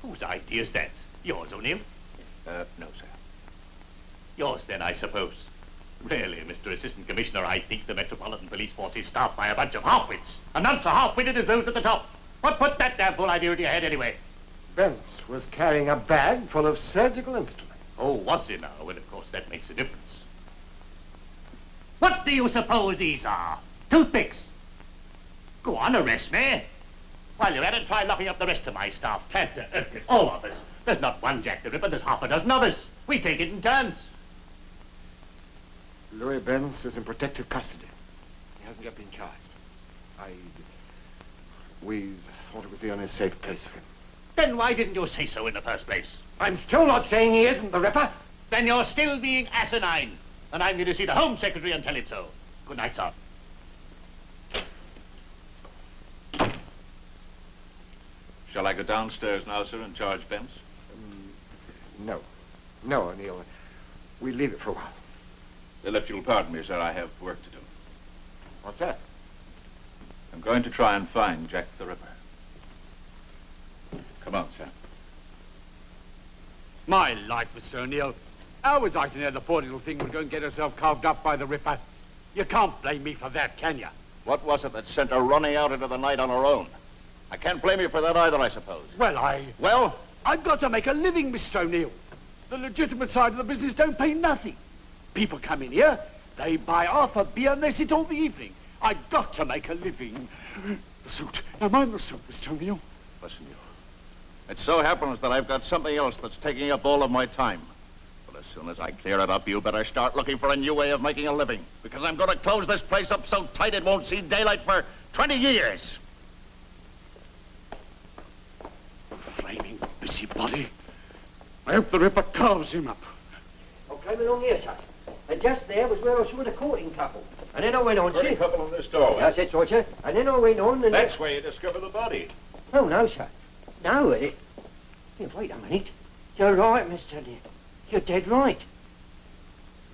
Whose idea is that? Yours, O'Neill? No, sir. Yours, then, I suppose. Really, Mr. Assistant Commissioner, I think the Metropolitan Police Force is staffed by a bunch of half-wits. And none so half-witted as those at the top. What put that damn fool idea into your head, anyway? Benz was carrying a bag full of surgical instruments. Oh, was he now? Well, of course, that makes a difference. What do you suppose these are? Toothpicks? Go on, arrest me. While you're at it, try locking up the rest of my staff. Cantor, Erkin, all of us. There's not one Jack the Ripper, there's half a dozen of us. We take it in turns. Louis Benz is in protective custody. He hasn't yet been charged. We thought it was the only safe place for him. Then why didn't you say so in the first place? I'm still not saying he isn't the Ripper. Then you're still being asinine. And I'm going to see the Home Secretary and tell him so. Good night, sir. Shall I go downstairs now, sir, and charge Benz? No. No, O'Neill. We'll leave it for a while. Well, if you'll pardon me, sir, I have work to do. What's that? I'm going to try and find Jack the Ripper. Come on, sir. My life, Mr. O'Neill. How was I to know the poor little thing would go and get herself carved up by the Ripper? You can't blame me for that, can you? What was it that sent her running out into the night on her own? I can't blame you for that either, I suppose. Well, Well? I've got to make a living, Mr. O'Neill. The legitimate side of the business don't pay nothing. People come in here, they buy half a beer and they sit all the evening. I've got to make a living. The suit. Now mind the suit, Mr. O'Neill. Listen, you. It so happens that I've got something else that's taking up all of my time. But as soon as I clear it up, you better start looking for a new way of making a living. Because I'm going to close this place up so tight it won't see daylight for 20 years. Flaming busybody. I hope the Ripper carves him up. I came along here, sir. And just there was where I saw the courting couple. And then I went on, Pretty sir. couple in this doorway. Yes, that's right, sir. And then I went on and... That's where you discover the body. Oh, no, sir. No, Here, wait a minute. You're right, Mr. Lee. You're dead right.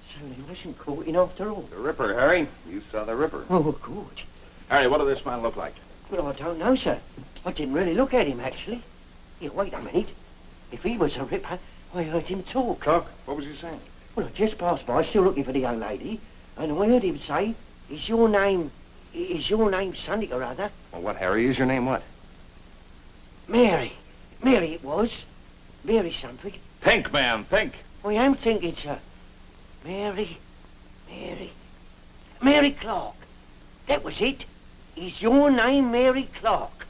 So they wasn't courting after all. The Ripper, Harry. You saw the Ripper. Oh, good. Harry, what did this man look like? Well, I don't know, sir. I didn't really look at him, actually. Here, wait a minute. If he was a Ripper, I heard him talk. Talk? What was he saying? Well, I just passed by, still looking for the young lady, and I heard him say, is your name something or other? Well, what, Harry? Is your name what? Mary. Mary it was. Mary something. Think, man, think. I am thinking, sir. Mary Clark. That was it. Is your name Mary Clark?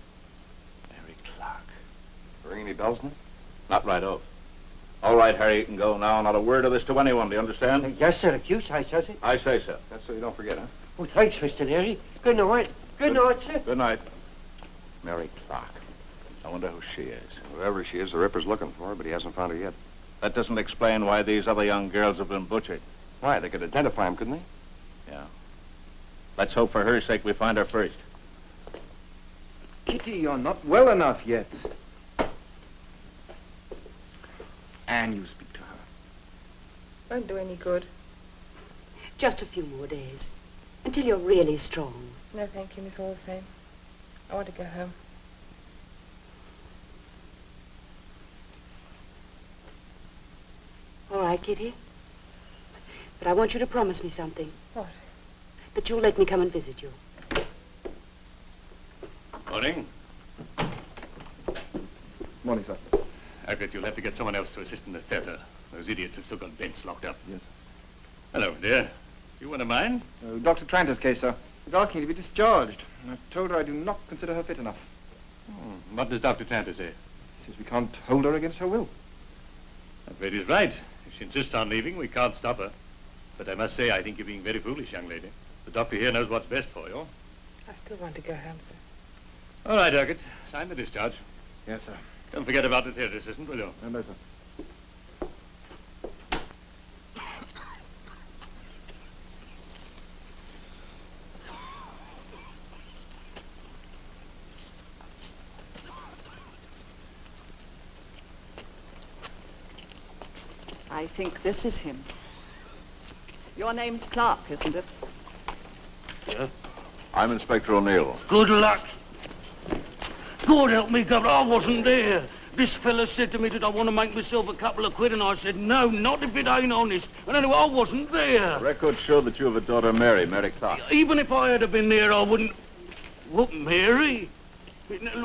Mary Clark. Ring any bells now? Not right off. All right, Harry, you can go now. Not a word of this to anyone, do you understand? Yes, sir, if you say so, sir. I say so. That's so you don't forget, huh? Well, thanks, Mr. Leary. Good night. Good night, sir. Good night. Mary Clark. I wonder who she is. Whoever she is, the Ripper's looking for her, but he hasn't found her yet. That doesn't explain why these other young girls have been butchered. Why? They could identify him, couldn't they? Yeah. Let's hope for her sake we find her first. Kitty, you're not well enough yet. And you speak to her. Won't do any good. Just a few more days. Until you're really strong. No, thank you, Miss, all the same. I want to go home. All right, Kitty. But I want you to promise me something. What? That you'll let me come and visit you. Morning. Morning, sir. I bet you'll have to get someone else to assist in the theater. Those idiots have still got Bence locked up. Yes, sir. Hello, dear. You want to mind? Oh, Dr. Tranter's case, sir. He's asking to be discharged. And I've told her I do not consider her fit enough. What does Dr. Tranter say? He says we can't hold her against her will. That lady's right. If she insists on leaving, we can't stop her. But I must say, I think you're being very foolish, young lady. The doctor here knows what's best for you. I still want to go home, sir. All right, Urquhart. Sign the discharge. Yes, sir. Don't forget about the theatre assistant, will you? No, sir. I think this is him. Your name's Clark, isn't it? Yeah. I'm Inspector O'Neill. Good luck. God help me, Governor, I wasn't there. This fella said to me that I want to make myself a couple of quid, and I said, no, not if it ain't honest. And anyway, I wasn't there. Records show that you have a daughter, Mary Clark. Even if I had been there, I wouldn't... What, Mary?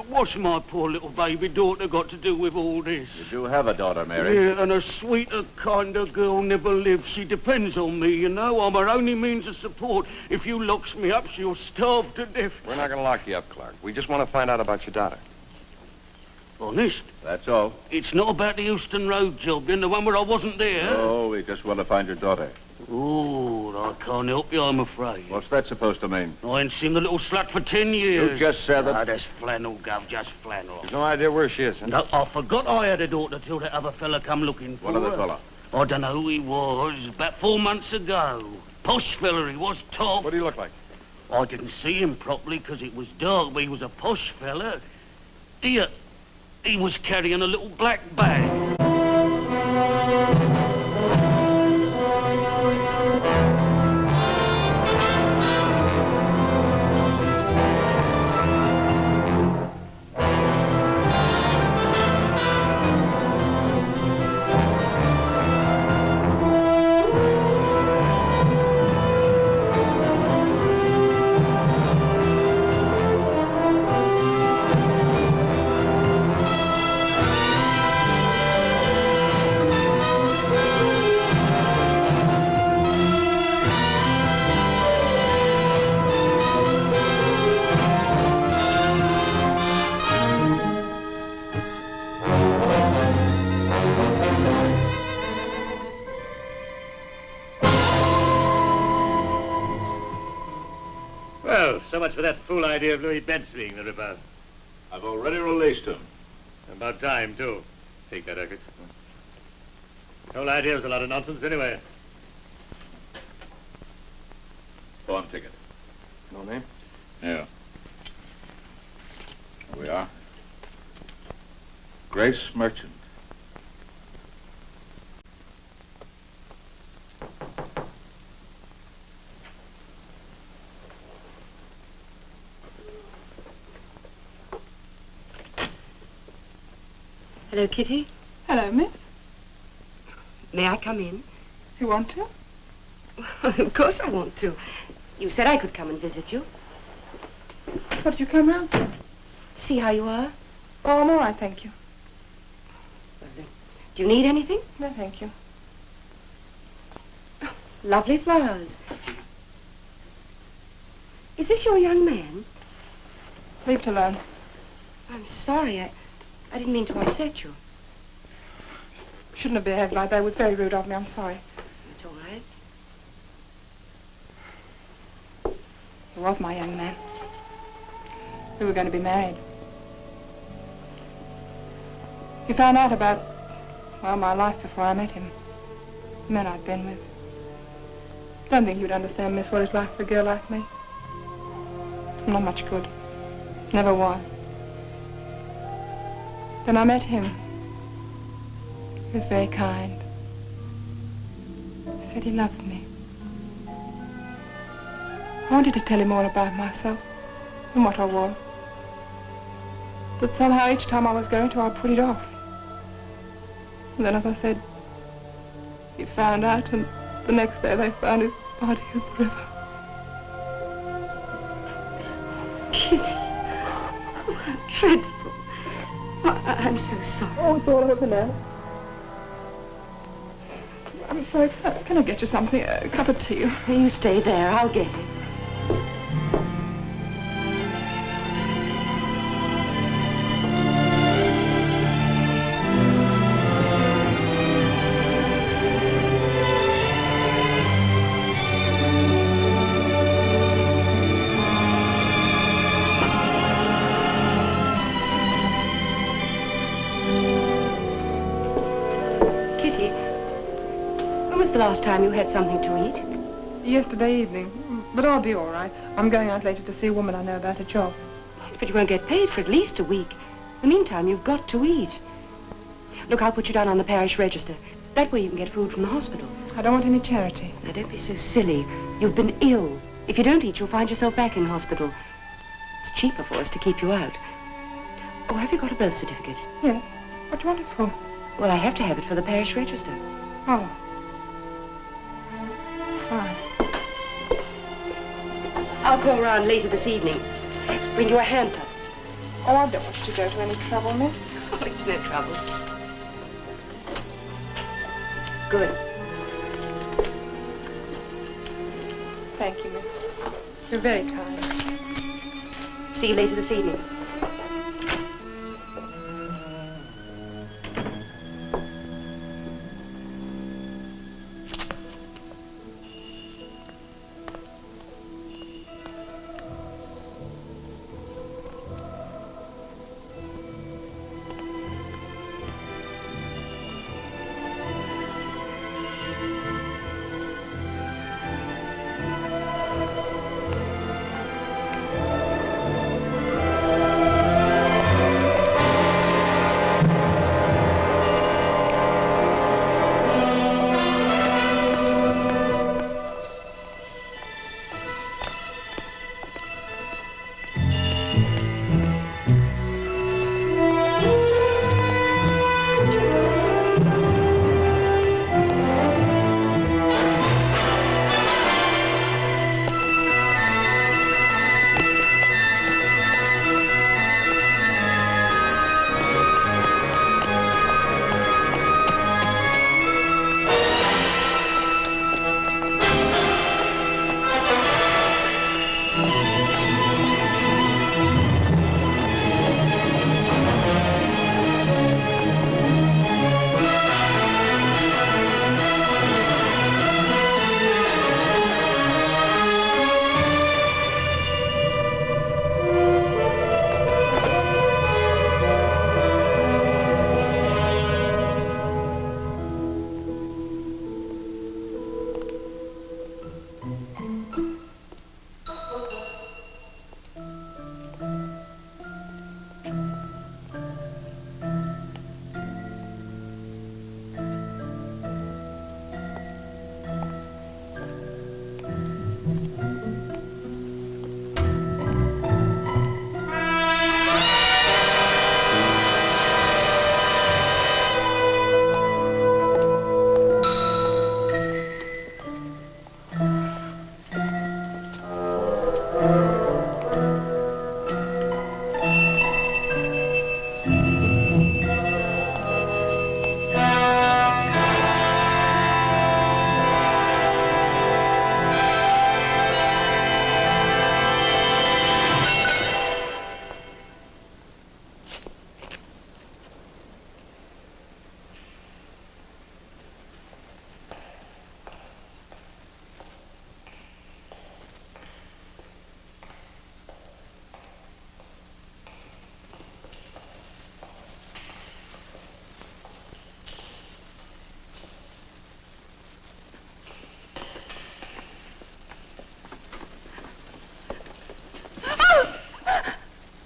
What's my poor little baby daughter got to do with all this? You do have a daughter, Mary. Yeah, and a sweeter, kinder girl never lived. She depends on me, you know. I'm her only means of support. If you locks me up, she'll starve to death. We're not going to lock you up, Clark. We just want to find out about your daughter. Honest? That's all. It's not about the Euston Road job, then, the one where I wasn't there? No, we just want to find your daughter. Oh, I can't help you, I'm afraid. What's that supposed to mean? I ain't seen the little slut for 10 years. You just said that... Ah, that's flannel, Gov, just flannel. There's no idea where she is, huh? No, I forgot I had a daughter till that other fella come looking for her. What other fella? I don't know who he was. About 4 months ago. Posh fella he was, top. What do you look like? I didn't see him properly because it was dark, but he was a posh fella. He was carrying a little black bag. So much for that fool idea of Louis Bent's being the Ripper. I've already released him. About time, too. Take that, Urquhart. The whole idea was a lot of nonsense anyway. Pawn ticket. No name? Yeah. Here we are. Grace Merchant. Hello, Kitty. Hello, miss. May I come in? You want to? Of course I want to. You said I could come and visit you. What did you come round for? See how you are. Oh, I'm all right, thank you. Do you need anything? No, thank you. Lovely flowers. Is this your young man? Leave it alone. I'm sorry. I didn't mean to upset you. Shouldn't have behaved like that. It was very rude of me. I'm sorry. It's all right. He was my young man. We were going to be married. He found out about, well, my life before I met him. The men I'd been with. Don't think you'd understand, miss, what it's like for a girl like me. I'm not much good. Never was. Then I met him. He was very kind. He said he loved me. I wanted to tell him all about myself and what I was. But somehow each time I was going to, I put it off. And then, as I said, he found out, and the next day they found his body in the river. Kitty. Oh, how dreadful. I'm so sorry. Oh, it's all over now. I'm sorry. Can I get you something? A cup of tea? You stay there. I'll get it. The last time you had something to eat? Yesterday evening, but I'll be all right. I'm going out later to see a woman I know about a job. Yes, but you won't get paid for at least a week. In the meantime, you've got to eat. Look, I'll put you down on the parish register. That way you can get food from the hospital. I don't want any charity. Now, don't be so silly. You've been ill. If you don't eat, you'll find yourself back in hospital. It's cheaper for us to keep you out. Oh, have you got a birth certificate? Yes. What do you want it for? Well, I have to have it for the parish register. Oh. Fine. I'll call round later this evening. Bring you a hamper. Oh, I don't want you to go to any trouble, miss. Oh, it's no trouble. Good. Thank you, miss. You're very kind. See you later this evening.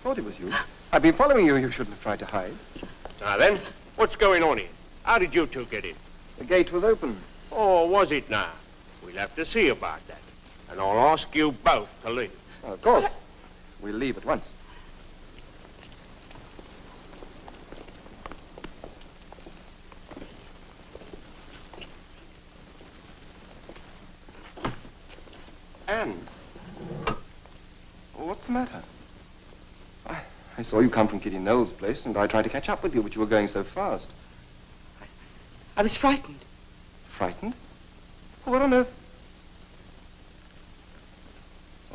Thought it was you. I've been following you. You shouldn't have tried to hide. Now then, what's going on here? How did you two get in? The gate was open. Oh, was it now? We'll have to see about that. And I'll ask you both to leave. Of course. We'll leave at once. Anne. What's the matter? I saw you come from Kitty Knowles' place, and I tried to catch up with you, but you were going so fast. I was frightened. Frightened? What on earth?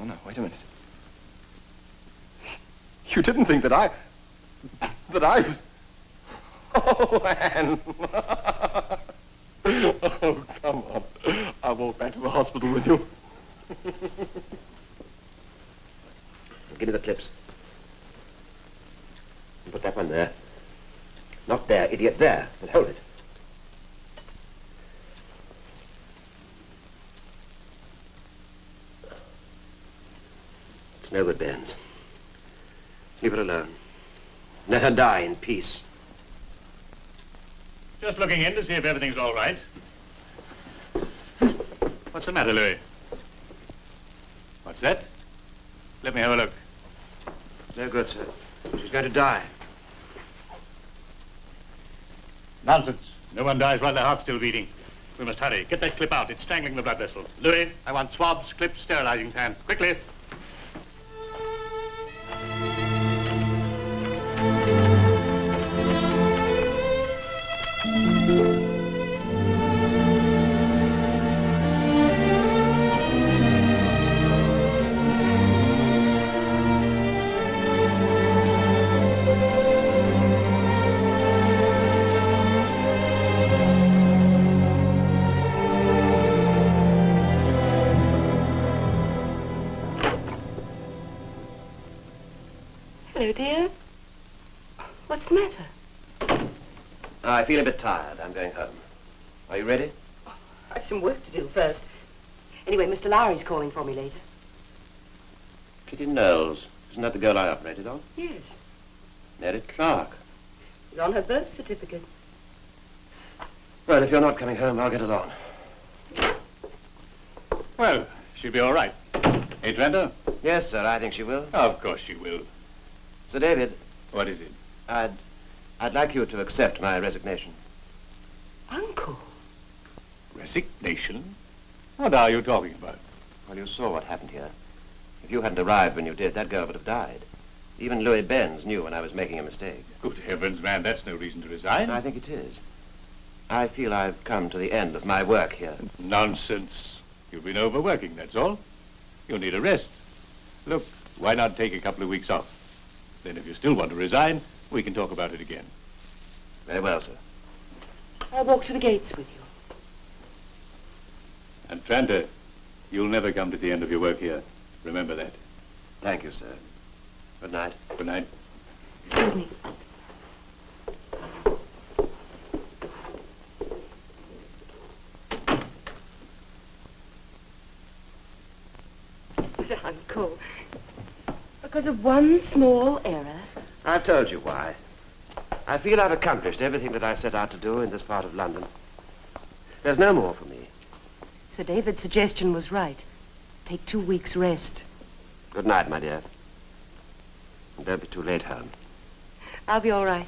Oh, no, wait a minute. You didn't think that I was... Oh, Anne. Oh, come on. I'll walk back to the hospital with you. Give me the clips. And put that one there. Not there, idiot, there. And hold it. It's no good, Burns. Leave her alone. Let her die in peace. Just looking in to see if everything's all right. What's the matter, Louis? What's that? Let me have a look. No good, sir. She's going to die. Nonsense. No one dies while their heart's still beating. We must hurry. Get that clip out. It's strangling the blood vessel. Louis, I want swabs, clips, sterilizing fan. Quickly. Hello, dear. What's the matter? I feel a bit tired. I'm going home. Are you ready? I've some work to do first. Anyway, Mr. Lowry's calling for me later. Kitty Knowles. Isn't that the girl I operated on? Yes. Mary Clark. It's on her birth certificate. Well, if you're not coming home, I'll get along. Well, she'll be all right. Hey, Trento? Yes, sir, I think she will. Of course she will. Sir David. What is it? I'd like you to accept my resignation. Uncle. Resignation? What are you talking about? Well, you saw what happened here. If you hadn't arrived when you did, that girl would have died. Even Louis Benz knew when I was making a mistake. Good heavens, man, that's no reason to resign. I think it is. I feel I've come to the end of my work here. Nonsense. You've been overworking, that's all. You'll need a rest. Look, why not take a couple of weeks off? Then if you still want to resign, we can talk about it again. Very well, sir. I'll walk to the gates with you. And Trento, you'll never come to the end of your work here. Remember that. Thank you, sir. Good night. Good night. Excuse me. But, Uncle, because of one small error... I've told you why. I feel I've accomplished everything that I set out to do in this part of London. There's no more for me. Sir David's suggestion was right. Take 2 weeks' rest. Good night, my dear. And don't be too late home. I'll be all right.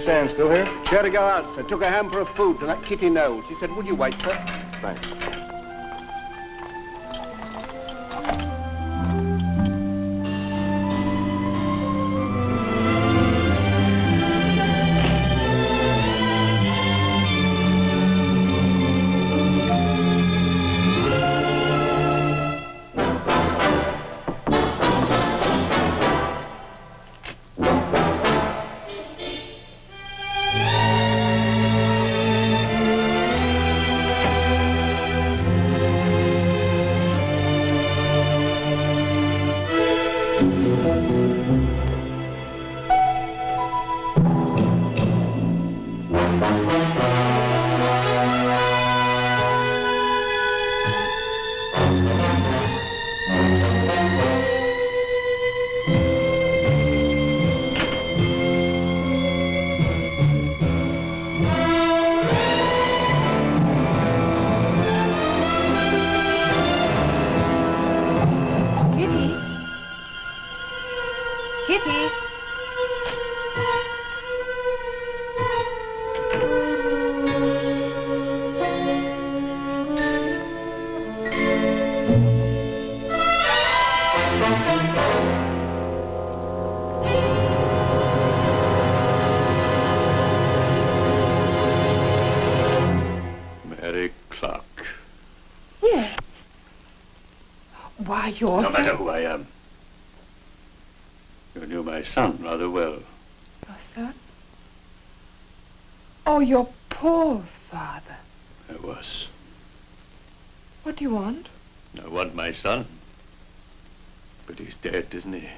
Anne still here? She had to go out, sir. Took a hamper of food to that Kitty Knowles. She said, would you wait, sir? Thanks. No matter who I am. You knew my son rather well. Your son? Oh, you're Paul's father. I was. What do you want? I want my son. But he's dead, isn't he?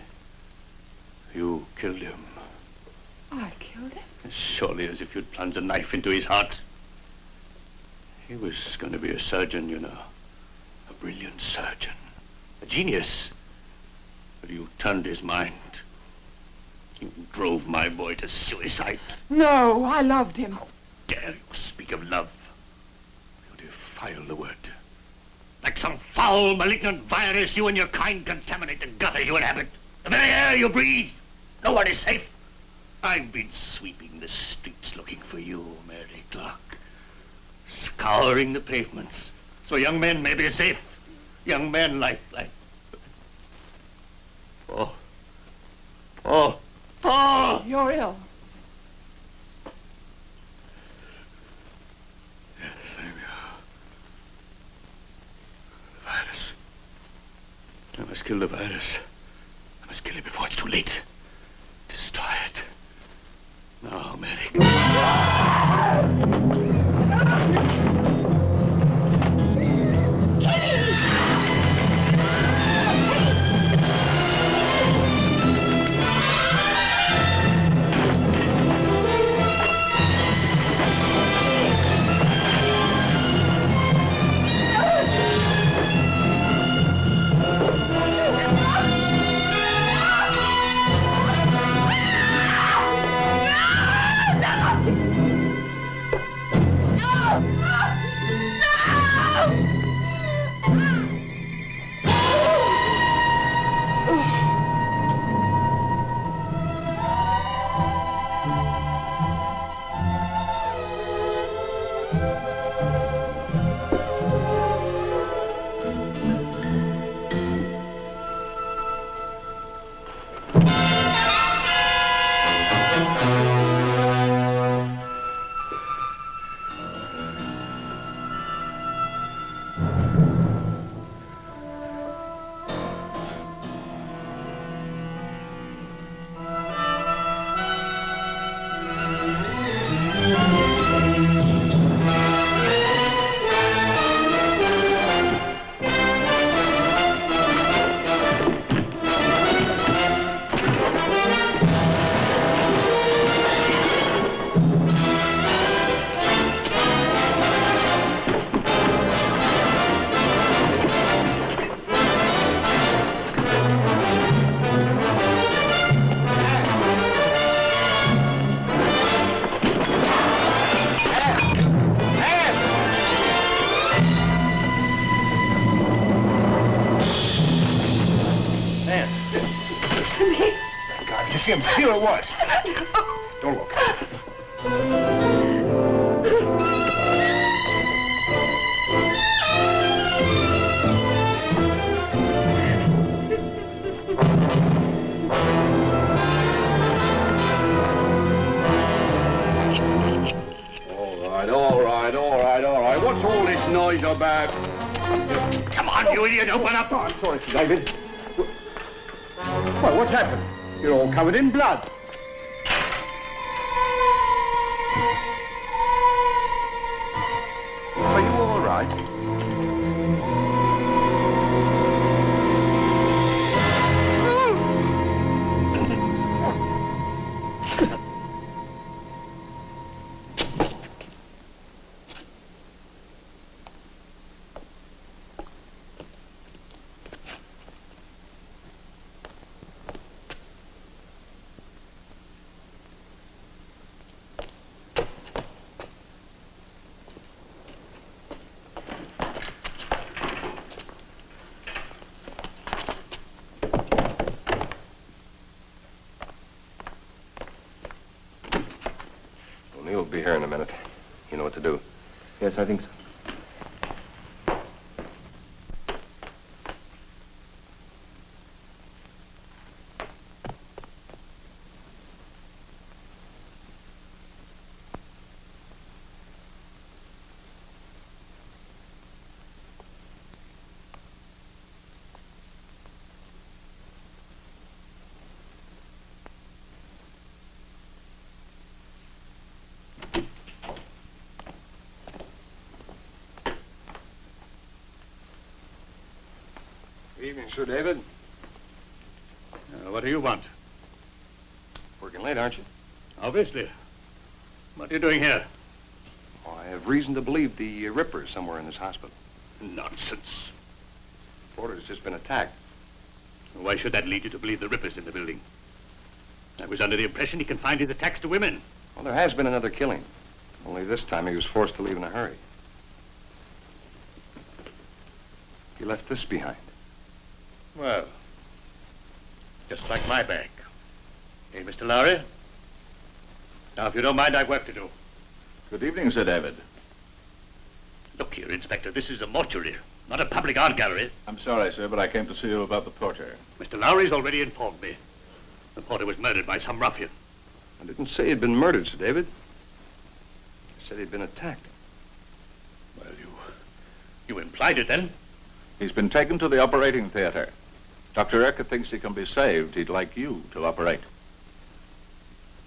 You killed him. I killed him? As surely as if you'd plunged a knife into his heart. He was going to be a surgeon, you know. A brilliant surgeon. A genius. But you turned his mind. You drove my boy to suicide. No, I loved him. How dare you speak of love? You defile the word. Like some foul, malignant virus, you and your kind contaminate the gutters you inhabit. The very air you breathe. No one is safe. I've been sweeping the streets looking for you, Mary Clark. Scouring the pavements so young men may be safe. Young men like... Paul! You're ill. Yes, I'm ill. The virus. I must kill the virus. I must kill it before it's too late. Destroy it. Now, Mary. See him. See who it was. Don't look. All right. What's all this noise about? Come on, you idiot. Open up. Oh, I'm sorry, Sir David. Well, what's happened? You're all covered in blood. Are you all right? to do. Yes, I think so. Good evening, Sir David. What do you want? Working late, aren't you? Obviously. What are you doing here? Oh, I have reason to believe the Ripper is somewhere in this hospital. Nonsense. Porter's just been attacked. Why should that lead you to believe the Ripper's in the building? I was under the impression he confined his attacks to women. Well, there has been another killing. Only this time he was forced to leave in a hurry. He left this behind. Well, just like my bag. Hey, Mr. Lowry? Now, if you don't mind, I've work to do. Good evening, Sir David. Look here, Inspector, this is a mortuary, not a public art gallery. I'm sorry, sir, but I came to see you about the porter. Mr. Lowry's already informed me. The porter was murdered by some ruffian. I didn't say he'd been murdered, Sir David. I said he'd been attacked. Well, you implied it, then? He's been taken to the operating theater. Dr. Ecker thinks he can be saved. He'd like you to operate.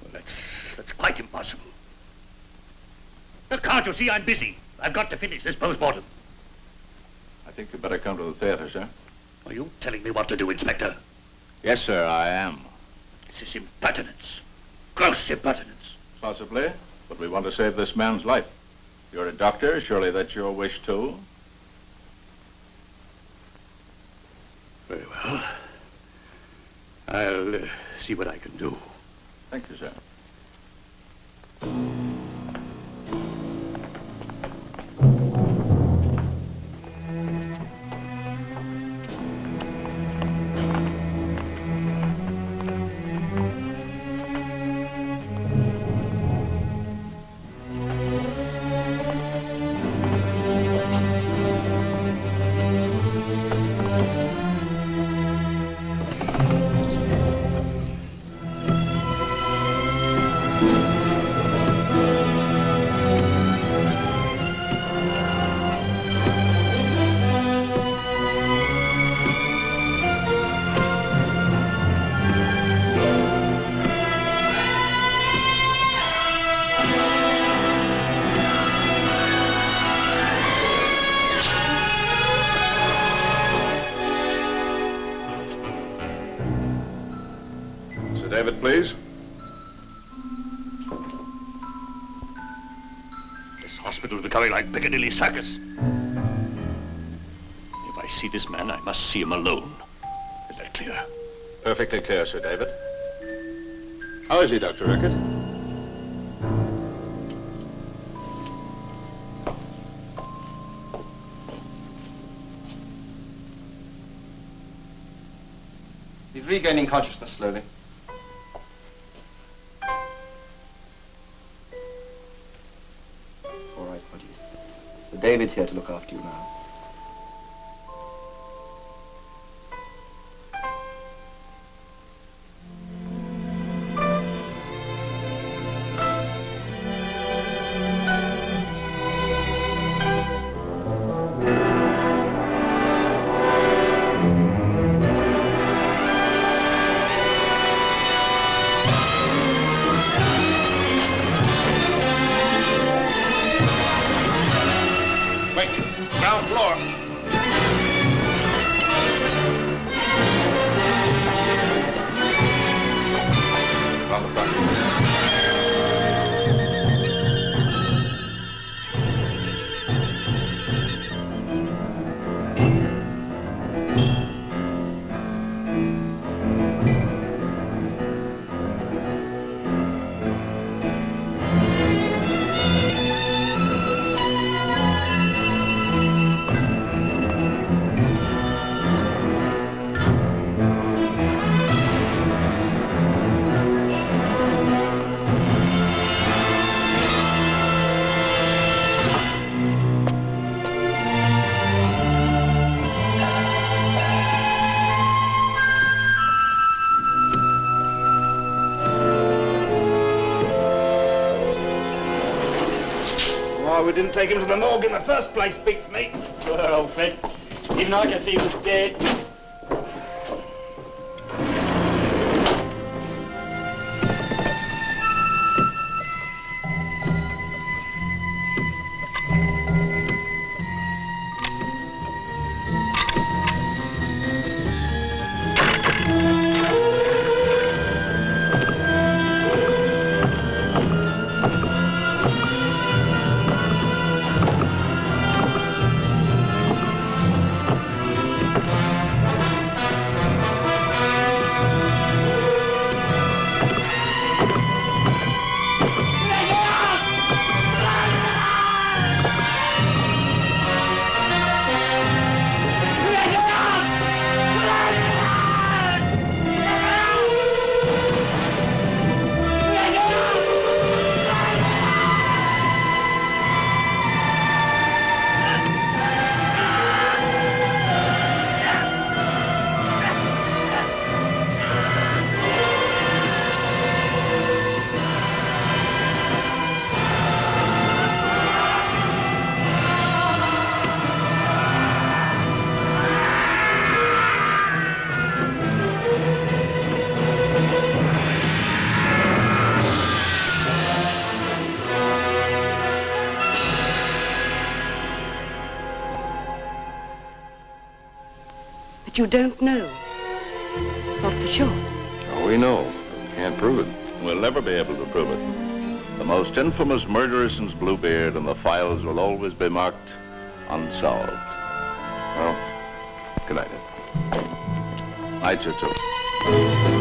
Well, that's quite impossible. Now, can't you see I'm busy? I've got to finish this post-mortem. I think you'd better come to the theater, sir. Are you telling me what to do, Inspector? Yes, sir, I am. This is impertinence. Gross impertinence. Possibly, but we want to save this man's life. You're a doctor. Surely that's your wish, too? Very well. I'll see what I can do. Thank you, sir. David, please. This hospital is becoming like Piccadilly Circus. If I see this man, I must see him alone. Is that clear? Perfectly clear, Sir David. How is he, Dr. Rickett? He's regaining consciousness slowly. It's all right, buddies. So David's here to look after you now. we didn't take him to the morgue in the first place beats me. Poor old Fred. Even I guess he was dead. You don't know. Not for sure. Oh, we know. We can't prove it. We'll never be able to prove it. The most infamous murderer since Bluebeard, and the files will always be marked unsolved. Well, good night. Night, you two.